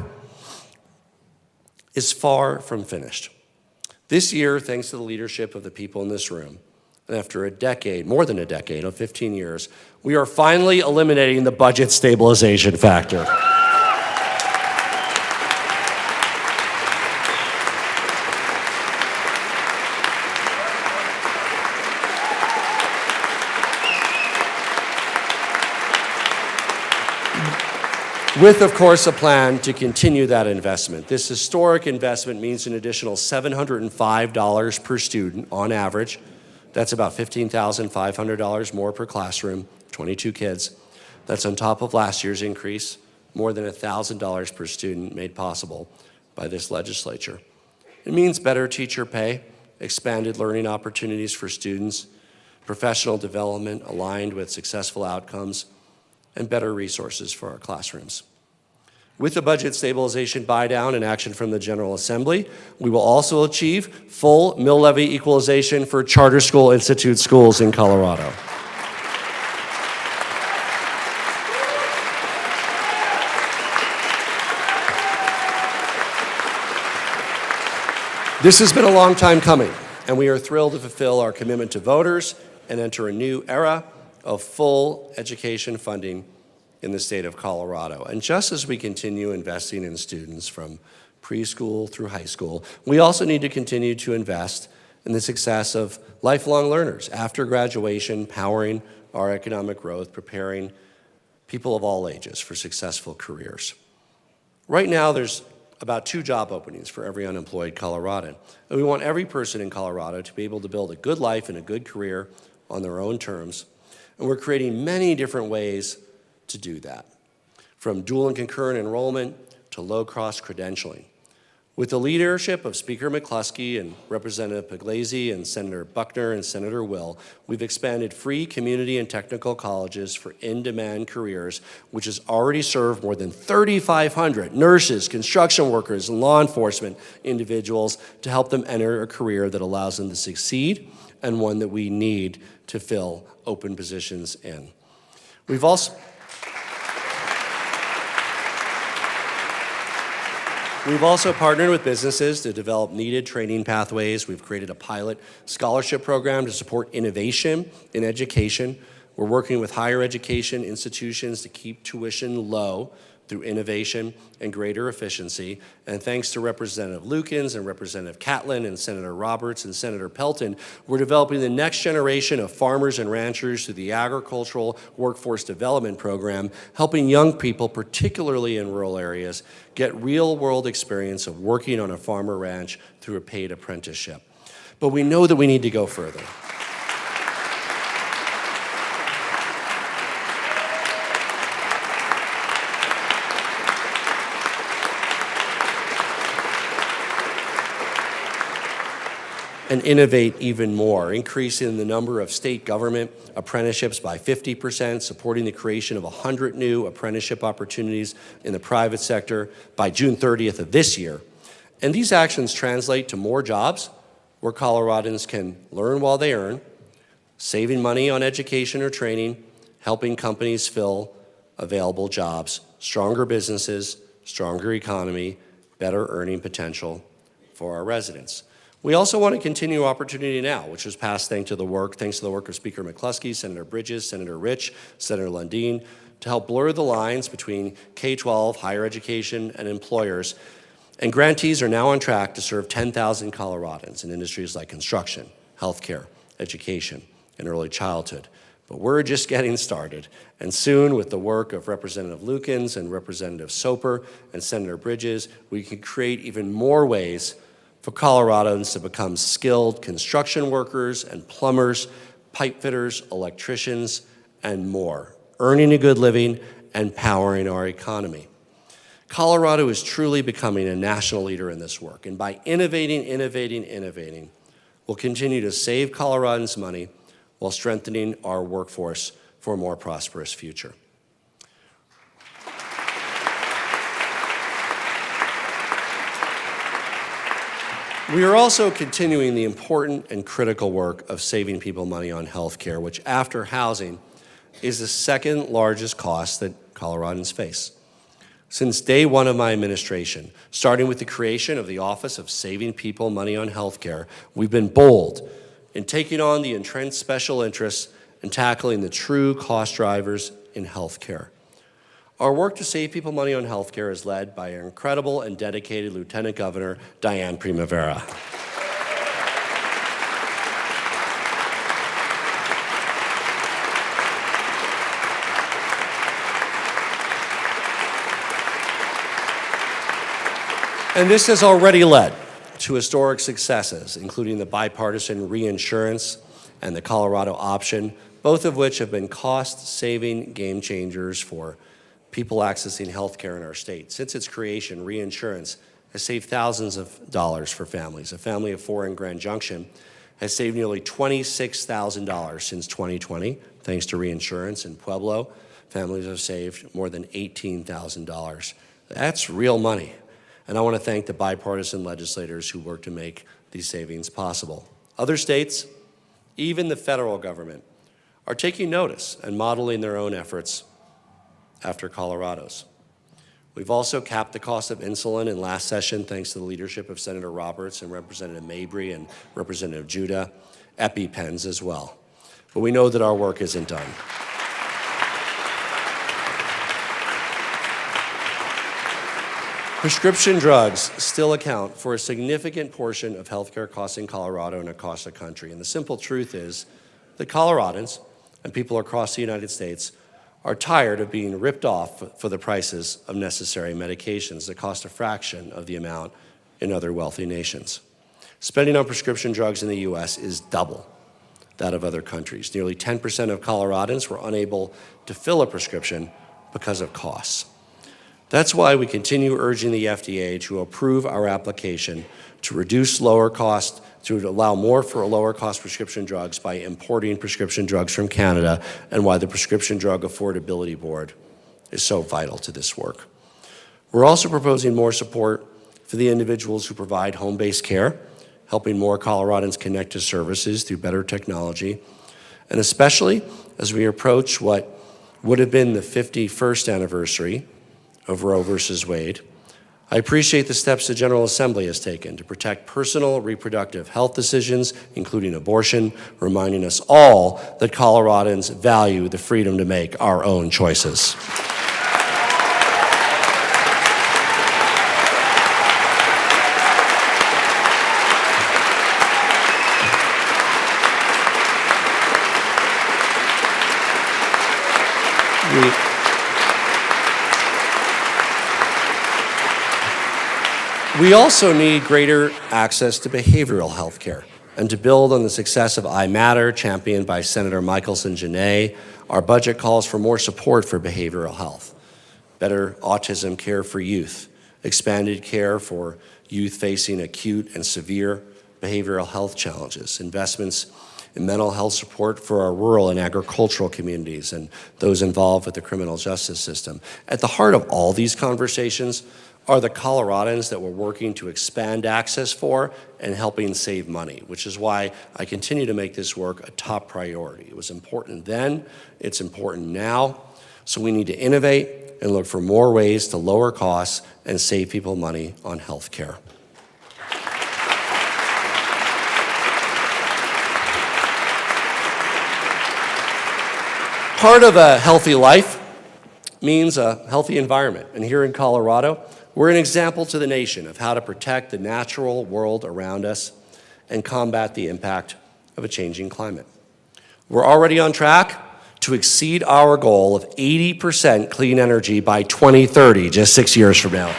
is far from finished. This year, thanks to the leadership of the people in this room, and after a decade, more than a decade, of 15 years, we are finally eliminating the budget stabilization factor. With, of course, a plan to continue that investment. This historic investment means an additional $705 per student on average. That's about $15,500 more per classroom, 22 kids. That's on top of last year's increase, more than $1,000 per student made possible by this legislature. It means better teacher pay, expanded learning opportunities for students, professional development aligned with successful outcomes, and better resources for our classrooms. With the budget stabilization buy-down and action from the General Assembly, we will also achieve full mill levy equalization for charter school institute schools in Colorado. This has been a long time coming, and we are thrilled to fulfill our commitment to voters and enter a new era of full education funding in the state of Colorado. And just as we continue investing in students from preschool through high school, we also need to continue to invest in the success of lifelong learners after graduation, powering our economic growth, preparing people of all ages for successful careers. Right now, there's about 2 job openings for every unemployed Coloradan. And we want every person in Colorado to be able to build a good life and a good career on their own terms. And we're creating many different ways to do that, from dual and concurrent enrollment to low-cost credentialing. With the leadership of Speaker McCluskey and Representative Pugliese and Senator Buckner and Senator Will, we've expanded free community and technical colleges for in-demand careers, which has already served more than 3,500 nurses, construction workers, and law enforcement individuals to help them enter a career that allows them to succeed and one that we need to fill open positions in. We've also partnered with businesses to develop needed training pathways. We've created a pilot scholarship program to support innovation in education. We're working with higher education institutions to keep tuition low through innovation and greater efficiency. And thanks to Representative Lukens and Representative Catlin and Senator Roberts and Senator Pelton, we're developing the next generation of farmers and ranchers through the Agricultural Workforce Development Program, helping young people, particularly in rural areas, get real-world experience of working on a farm or ranch through a paid apprenticeship. But we know that we need to go further. And innovate even more, increasing the number of state government apprenticeships by 50%, supporting the creation of 100 new apprenticeship opportunities in the private sector by June 30th of this year. And these actions translate to more jobs where Coloradans can learn while they earn, saving money on education or training, helping companies fill available jobs stronger businesses, stronger economy, better earning potential for our residents. We also want to continue Opportunity Now, which was passed thanks to the work of Speaker McCluskey, Senator Bridges, Senator Rich, Senator Lundin, to help blur the lines between K-12, higher education, and employers. And grantees are now on track to serve 10,000 Coloradans in industries like construction, healthcare, education, and early childhood. But we're just getting started. And soon, with the work of Representative Lukens and Representative Soper and Senator Bridges, we can create even more ways for Coloradans to become skilled construction workers and plumbers, pipe fitters, electricians, and more, earning a good living and powering our economy. Colorado is truly becoming a national leader in this work, and by innovating, we'll continue to save Coloradans money while strengthening our workforce for a more prosperous future. We are also continuing the important and critical work of saving people money on health care, which, after housing, is the second largest cost that Coloradans face. Since day one of my administration, starting with the creation of the Office of Saving People Money on Health Care, we've been bold in taking on the entrenched special interests and tackling the true cost drivers in health care. Our work to save people money on health care is led by our incredible and dedicated Lieutenant Governor, Diane Primavera. And this has already led to historic successes, including the bipartisan reinsurance and the Colorado option, both of which have been cost-saving game changers for people accessing health care in our state. Since its creation, reinsurance has saved thousands of dollars for families. A family of four in Grand Junction has saved nearly $26,000 since 2020, thanks to reinsurance. In Pueblo, families have saved more than $18,000. That's real money. And I want to thank the bipartisan legislators who work to make these savings possible. Other states, even the federal government, are taking notice and modeling their own efforts after Colorado's. We've also capped the cost of insulin in last session, thanks to the leadership of Senator Roberts and Representative Mabry and Representative Judah, EpiPens as well. But we know that our work isn't done. Prescription drugs still account for a significant portion of healthcare costs in Colorado and across the country. And the simple truth is that Coloradans and people across the United States are tired of being ripped off for the prices of necessary medications that cost a fraction of the amount in other wealthy nations. Spending on prescription drugs in the U.S. is double that of other countries. Nearly 10% of Coloradans were unable to fill a prescription because of costs. That's why we continue urging the FDA to approve our application to reduce lower cost, to allow more for lower cost prescription drugs by importing prescription drugs from Canada, and why the Prescription Drug Affordability Board is so vital to this work. We're also proposing more support for the individuals who provide home-based care, helping more Coloradans connect to services through better technology, and especially as we approach what would have been the 51st anniversary of Roe versus Wade, I appreciate the steps the General Assembly has taken to protect personal reproductive health decisions, including abortion, reminding us all that Coloradans value the freedom to make our own choices. We also need greater access to behavioral health care. And to build on the success of iMatter, championed by Senator Michelson-Jeannet, our budget calls for more support for behavioral health, better autism care for youth, expanded care for youth facing acute and severe behavioral health challenges, investments in mental health support for our rural and agricultural communities and those involved with the criminal justice system. At the heart of all these conversations are the Coloradans that we're working to expand access for and helping save money, which is why I continue to make this work a top priority. It was important then, it's important now, so we need to innovate, and look for more ways to lower costs and save people money on health care. Part of a healthy life means a healthy environment. And here in Colorado, we're an example to the nation of how to protect the natural world around us and combat the impact of a changing climate. We're already on track to exceed our goal of 80% clean energy by 2030, just 6 years from now.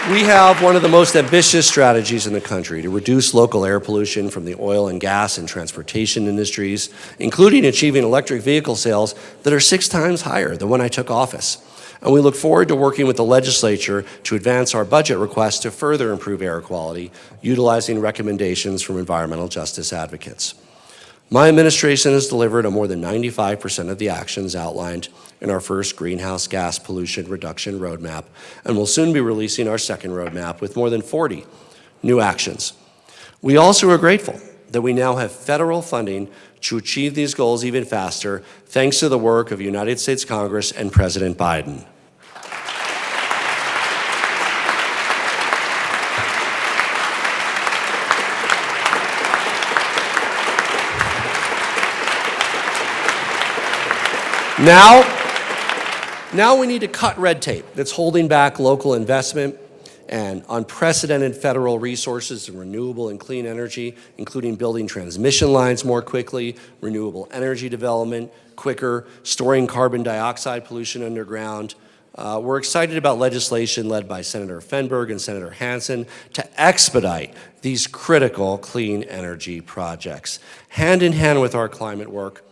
We have one of the most ambitious strategies in the country to reduce local air pollution from the oil and gas and transportation industries, including achieving electric vehicle sales that are 6 times higher than when I took office. And we look forward to working with the legislature to advance our budget request to further improve air quality, utilizing recommendations from environmental justice advocates. My administration has delivered on more than 95% of the actions outlined in our first greenhouse gas pollution reduction roadmap, and will soon be releasing our second roadmap with more than 40 new actions. We also are grateful that we now have federal funding to achieve these goals even faster, thanks to the work of United States Congress and President Biden. Now we need to cut red tape that's holding back local investment and unprecedented federal resources in renewable and clean energy, including building transmission lines more quickly, renewable energy development quicker, storing carbon dioxide pollution underground. We're excited about legislation led by Senator Fenberg and Senator Hansen to expedite these critical clean energy projects. Hand in hand with our climate work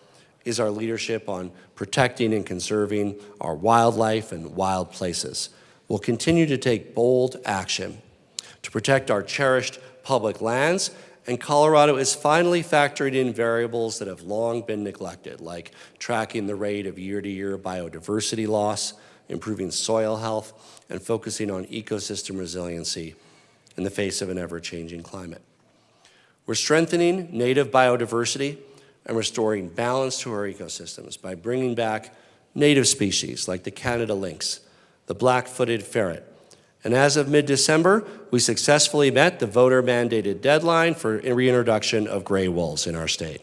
is our leadership on protecting and conserving our wildlife and wild places. We'll continue to take bold action to protect our cherished public lands, and Colorado is finally factoring in variables that have long been neglected, like tracking the rate of year-to-year biodiversity loss, improving soil health, and focusing on ecosystem resiliency in the face of an ever-changing climate. We're strengthening native biodiversity and restoring balance to our ecosystems by bringing back native species like the Canada lynx, the black-footed ferret. And as of mid-December, we successfully met the voter-mandated deadline for reintroduction of gray wolves in our state.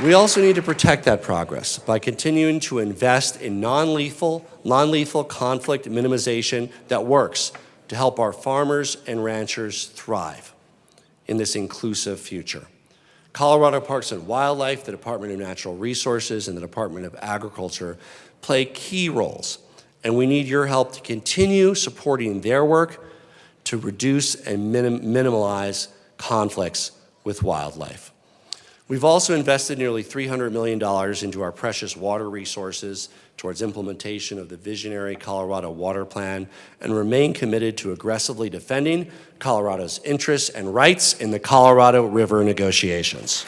We also need to protect that progress by continuing to invest in non-lethal conflict minimization that works to help our farmers and ranchers thrive in this inclusive future. Colorado Parks and Wildlife, the Department of Natural Resources, and the Department of Agriculture play key roles, and we need your help to continue supporting their work to reduce and minimize conflicts with wildlife. We've also invested nearly $300 million into our precious water resources towards implementation of the visionary Colorado Water Plan and remain committed to aggressively defending Colorado's interests and rights in the Colorado River negotiations.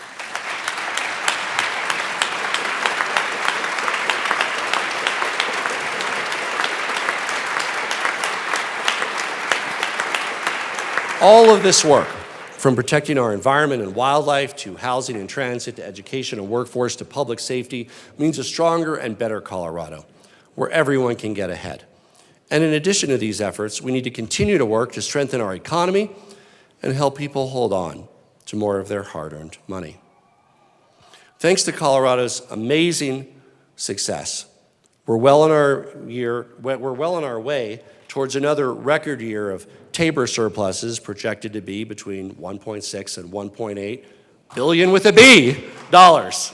All of this work, from protecting our environment and wildlife to housing and transit to education and workforce to public safety, means a stronger and better Colorado, where everyone can get ahead. And in addition to these efforts, we need to continue to work to strengthen our economy and help people hold on to more of their hard-earned money. Thanks to Colorado's amazing success, we're well on our way towards another record year of Tabor surpluses, projected to be between $1.6 and $1.8 billion with a B dollars.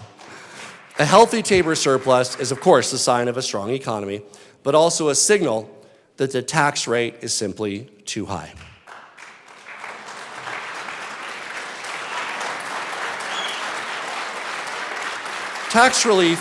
A healthy Tabor surplus is, of course, a sign of a strong economy, but also a signal that the tax rate is simply too high. Tax relief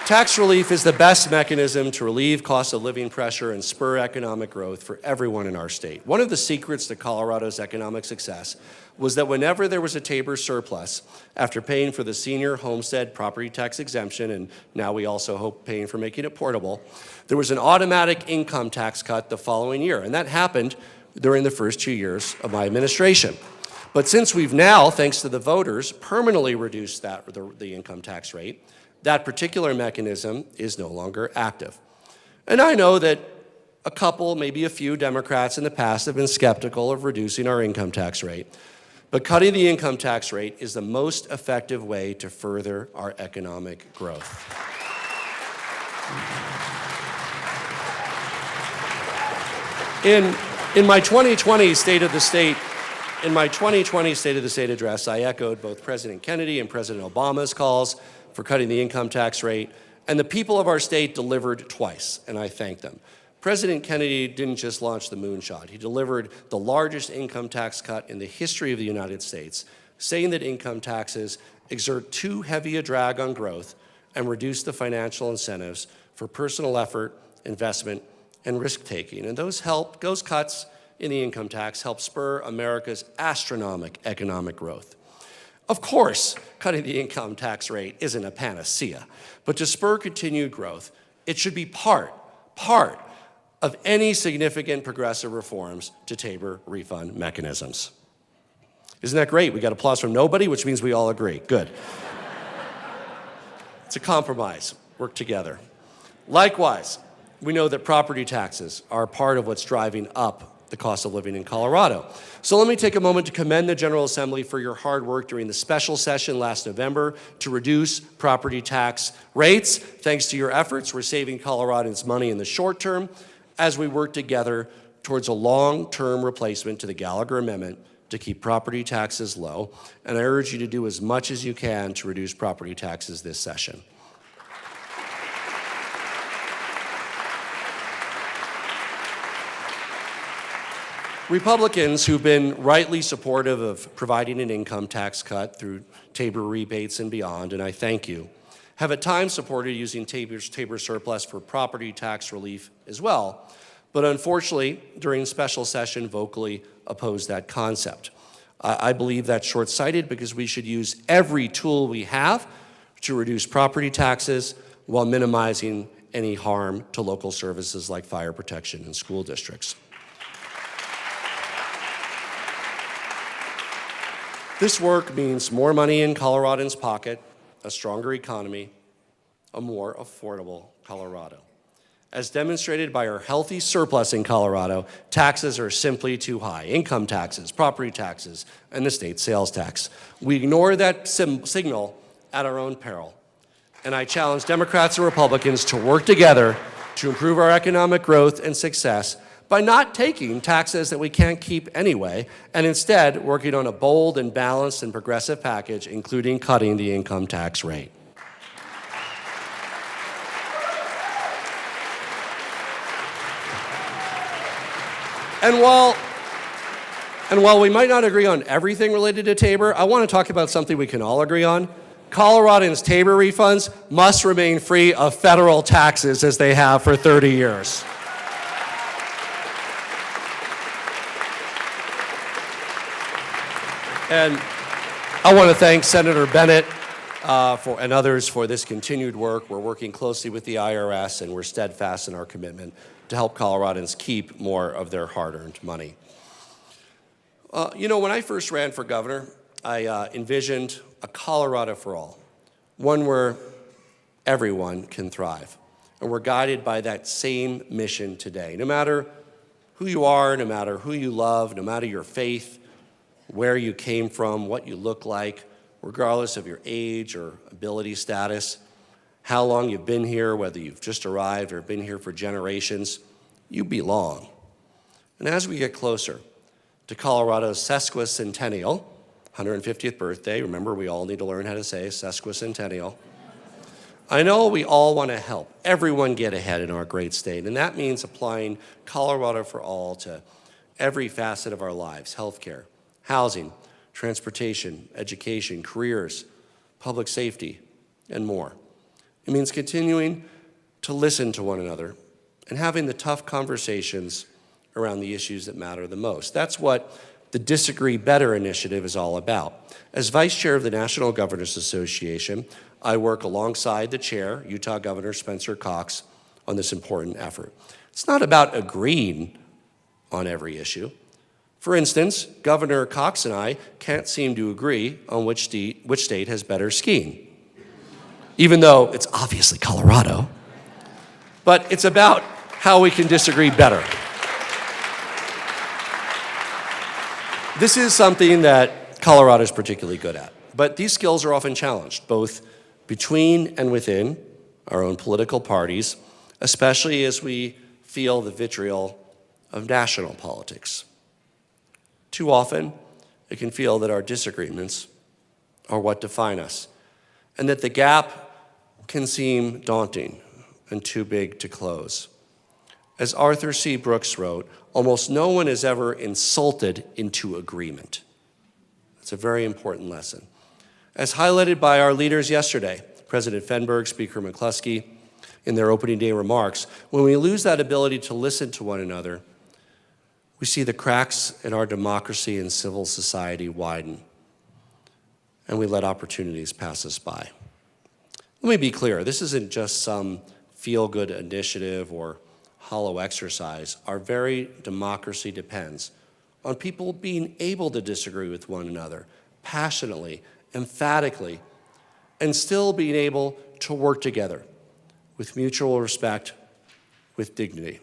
Tax relief is the best mechanism to relieve cost of living pressure and spur economic growth for everyone in our state. One of the secrets to Colorado's economic success was that whenever there was a Tabor surplus, after paying for the senior homestead property tax exemption, and now we also hope paying for making it portable, there was an automatic income tax cut the following year, and that happened during the first 2 years of my administration. But since we've now, thanks to the voters, permanently reduced the income tax rate, that particular mechanism is no longer active. And I know that a couple, maybe a few Democrats in the past have been skeptical of reducing our income tax rate. But cutting the income tax rate is the most effective way to further our economic growth. In my 2020 State of the State address, I echoed both President Kennedy and President Obama's calls for cutting the income tax rate, and the people of our state delivered twice, and I thank them. President Kennedy didn't just launch the moonshot. He delivered the largest income tax cut in the history of the United States, saying that income taxes exert too heavy a drag on growth and reduce the financial incentives for personal effort, investment, and risk-taking. And those cuts in the income tax help spur America's astronomical economic growth. Of course, cutting the income tax rate isn't a panacea, but to spur continued growth, it should be part of any significant progressive reforms to Tabor refund mechanisms. Isn't that great? We got applause from nobody, which means we all agree. Good. It's a compromise. Work together. Likewise, we know that property taxes are part of what's driving up the cost of living in Colorado. So let me take a moment to commend the General Assembly for your hard work during the special session last November to reduce property tax rates. Thanks to your efforts, we're saving Coloradans money in the short term as we work together towards a long-term replacement to the Gallagher Amendment to keep property taxes low. And I urge you to do as much as you can to reduce property taxes this session. Republicans who've been rightly supportive of providing an income tax cut through Tabor rebates and beyond, and I thank you, have at times supported using Tabor surplus for property tax relief as well, but unfortunately, during special session, vocally opposed that concept. I believe that's short-sighted because we should use every tool we have to reduce property taxes while minimizing any harm to local services like fire protection and school districts. This work means more money in Coloradans' pocket, a stronger economy, a more affordable Colorado. As demonstrated by our healthy surplus in Colorado, taxes are simply too high. Income taxes, property taxes, and the state sales tax. We ignore that signal at our own peril. And I challenge Democrats and Republicans to work together to improve our economic growth and success by not taking taxes that we can't keep anyway, and instead working on a bold and balanced and progressive package, including cutting the income tax rate. And while we might not agree on everything related to Tabor, I want to talk about something we can all agree on. Coloradans' Tabor refunds must remain free of federal taxes as they have for 30 years. And I want to thank Senator Bennett and others for this continued work. We're working closely with the IRS, and we're steadfast in our commitment to help Coloradans keep more of their hard-earned money. When I first ran for governor, I envisioned a Colorado for all, one where everyone can thrive. And we're guided by that same mission today. No matter who you are, no matter who you love, no matter your faith, where you came from, what you look like, regardless of your age or ability status, how long you've been here, whether you've just arrived or been here for generations, you belong. And as we get closer to Colorado's sesquicentennial, 150th birthday, remember we all need to learn how to say sesquicentennial, I know we all want to help everyone get ahead in our great state, and that means applying Colorado for all to every facet of our lives: healthcare, housing, transportation, education, careers, public safety, and more. It means continuing to listen to one another and having the tough conversations around the issues that matter the most. That's what the Disagree Better initiative is all about. As vice chair of the National Governors Association, I work alongside the chair, Utah Governor Spencer Cox, on this important effort. It's not about agreeing on every issue. For instance, Governor Cox and I can't seem to agree on which state has better skiing, even though it's obviously Colorado. But it's about how we can disagree better. This is something that Colorado is particularly good at, but these skills are often challenged, both between and within our own political parties, especially as we feel the vitriol of national politics. Too often, it can feel that our disagreements are what define us, and that the gap can seem daunting and too big to close. As Arthur C. Brooks wrote, almost no one is ever insulted into agreement. That's a very important lesson. As highlighted by our leaders yesterday, President Fenberg, Speaker McCluskey, in their opening day remarks, when we lose that ability to listen to one another, we see the cracks in our democracy and civil society widen, and we let opportunities pass us by. Let me be clear, this isn't just some feel-good initiative or hollow exercise. Our very democracy depends on people being able to disagree with one another passionately, emphatically, and still being able to work together with mutual respect, with dignity.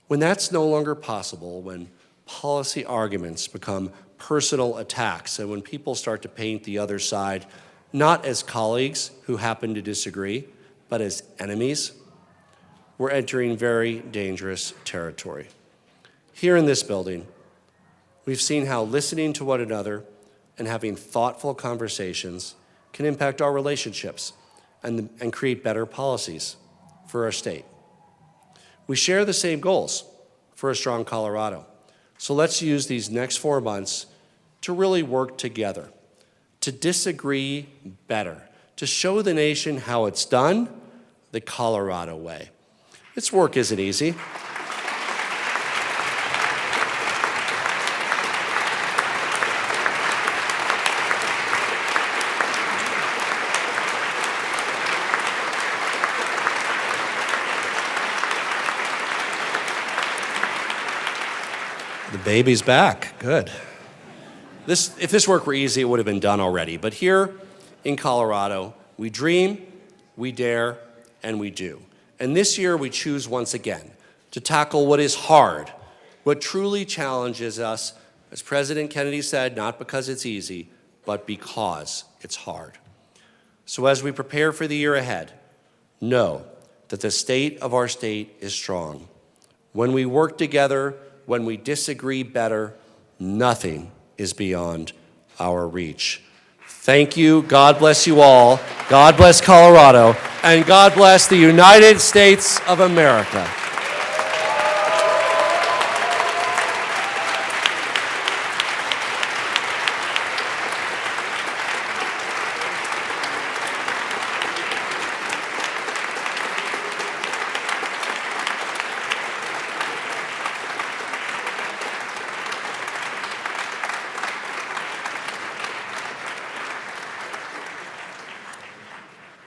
When that's no longer possible, when policy arguments become personal attacks, and when people start to paint the other side not as colleagues who happen to disagree, but as enemies, we're entering very dangerous territory. Here in this building, we've seen how listening to one another and having thoughtful conversations can impact our relationships and create better policies for our state. We share the same goals for a strong Colorado. So let's use these next 4 months to really work together, to disagree better, to show the nation how it's done the Colorado way. This work isn't easy. The baby's back, good. If this work were easy, it would have been done already. But here in Colorado, we dream, we dare, and we do. And this year we choose once again to tackle what is hard, what truly challenges us, as President Kennedy said, not because it's easy, but because it's hard. So as we prepare for the year ahead, know that the state of our state is strong. When we work together, when we disagree better, nothing is beyond our reach. Thank you. God bless you all. God bless Colorado. And God bless the United States of America.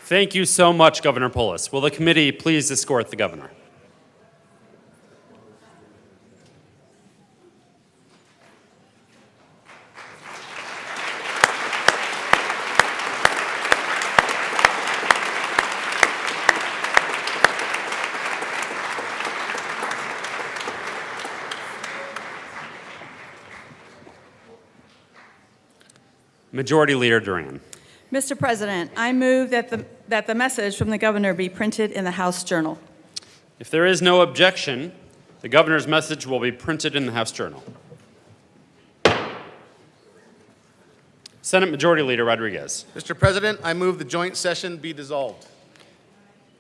Thank you so much, Governor Polis. Will the committee please escort the governor? Majority Leader Duran. Mr. President, I move that the message from the governor be printed in the House Journal. If there is no objection, the governor's message will be printed in the House Journal. Senate Majority Leader Rodriguez. Mr. President, I move the joint session be dissolved.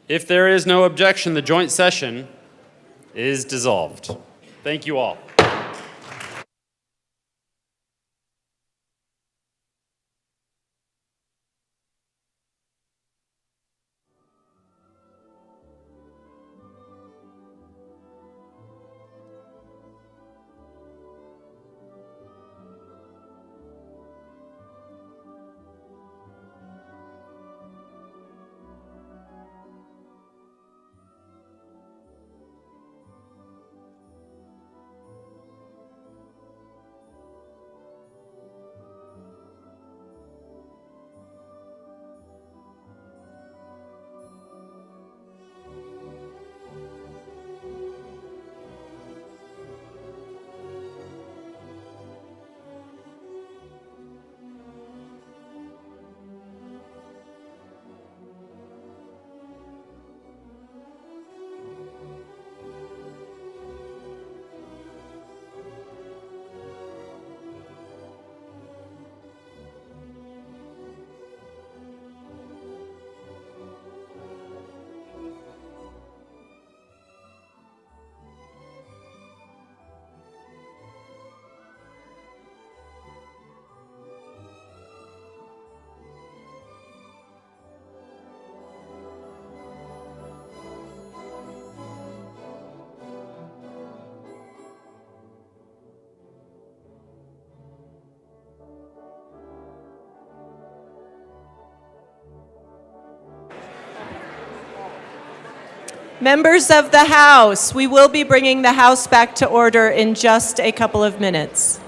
If there is no objection, the joint session is dissolved. Thank you all. Members of the House, we will be bringing the House back to order in just a couple of minutes.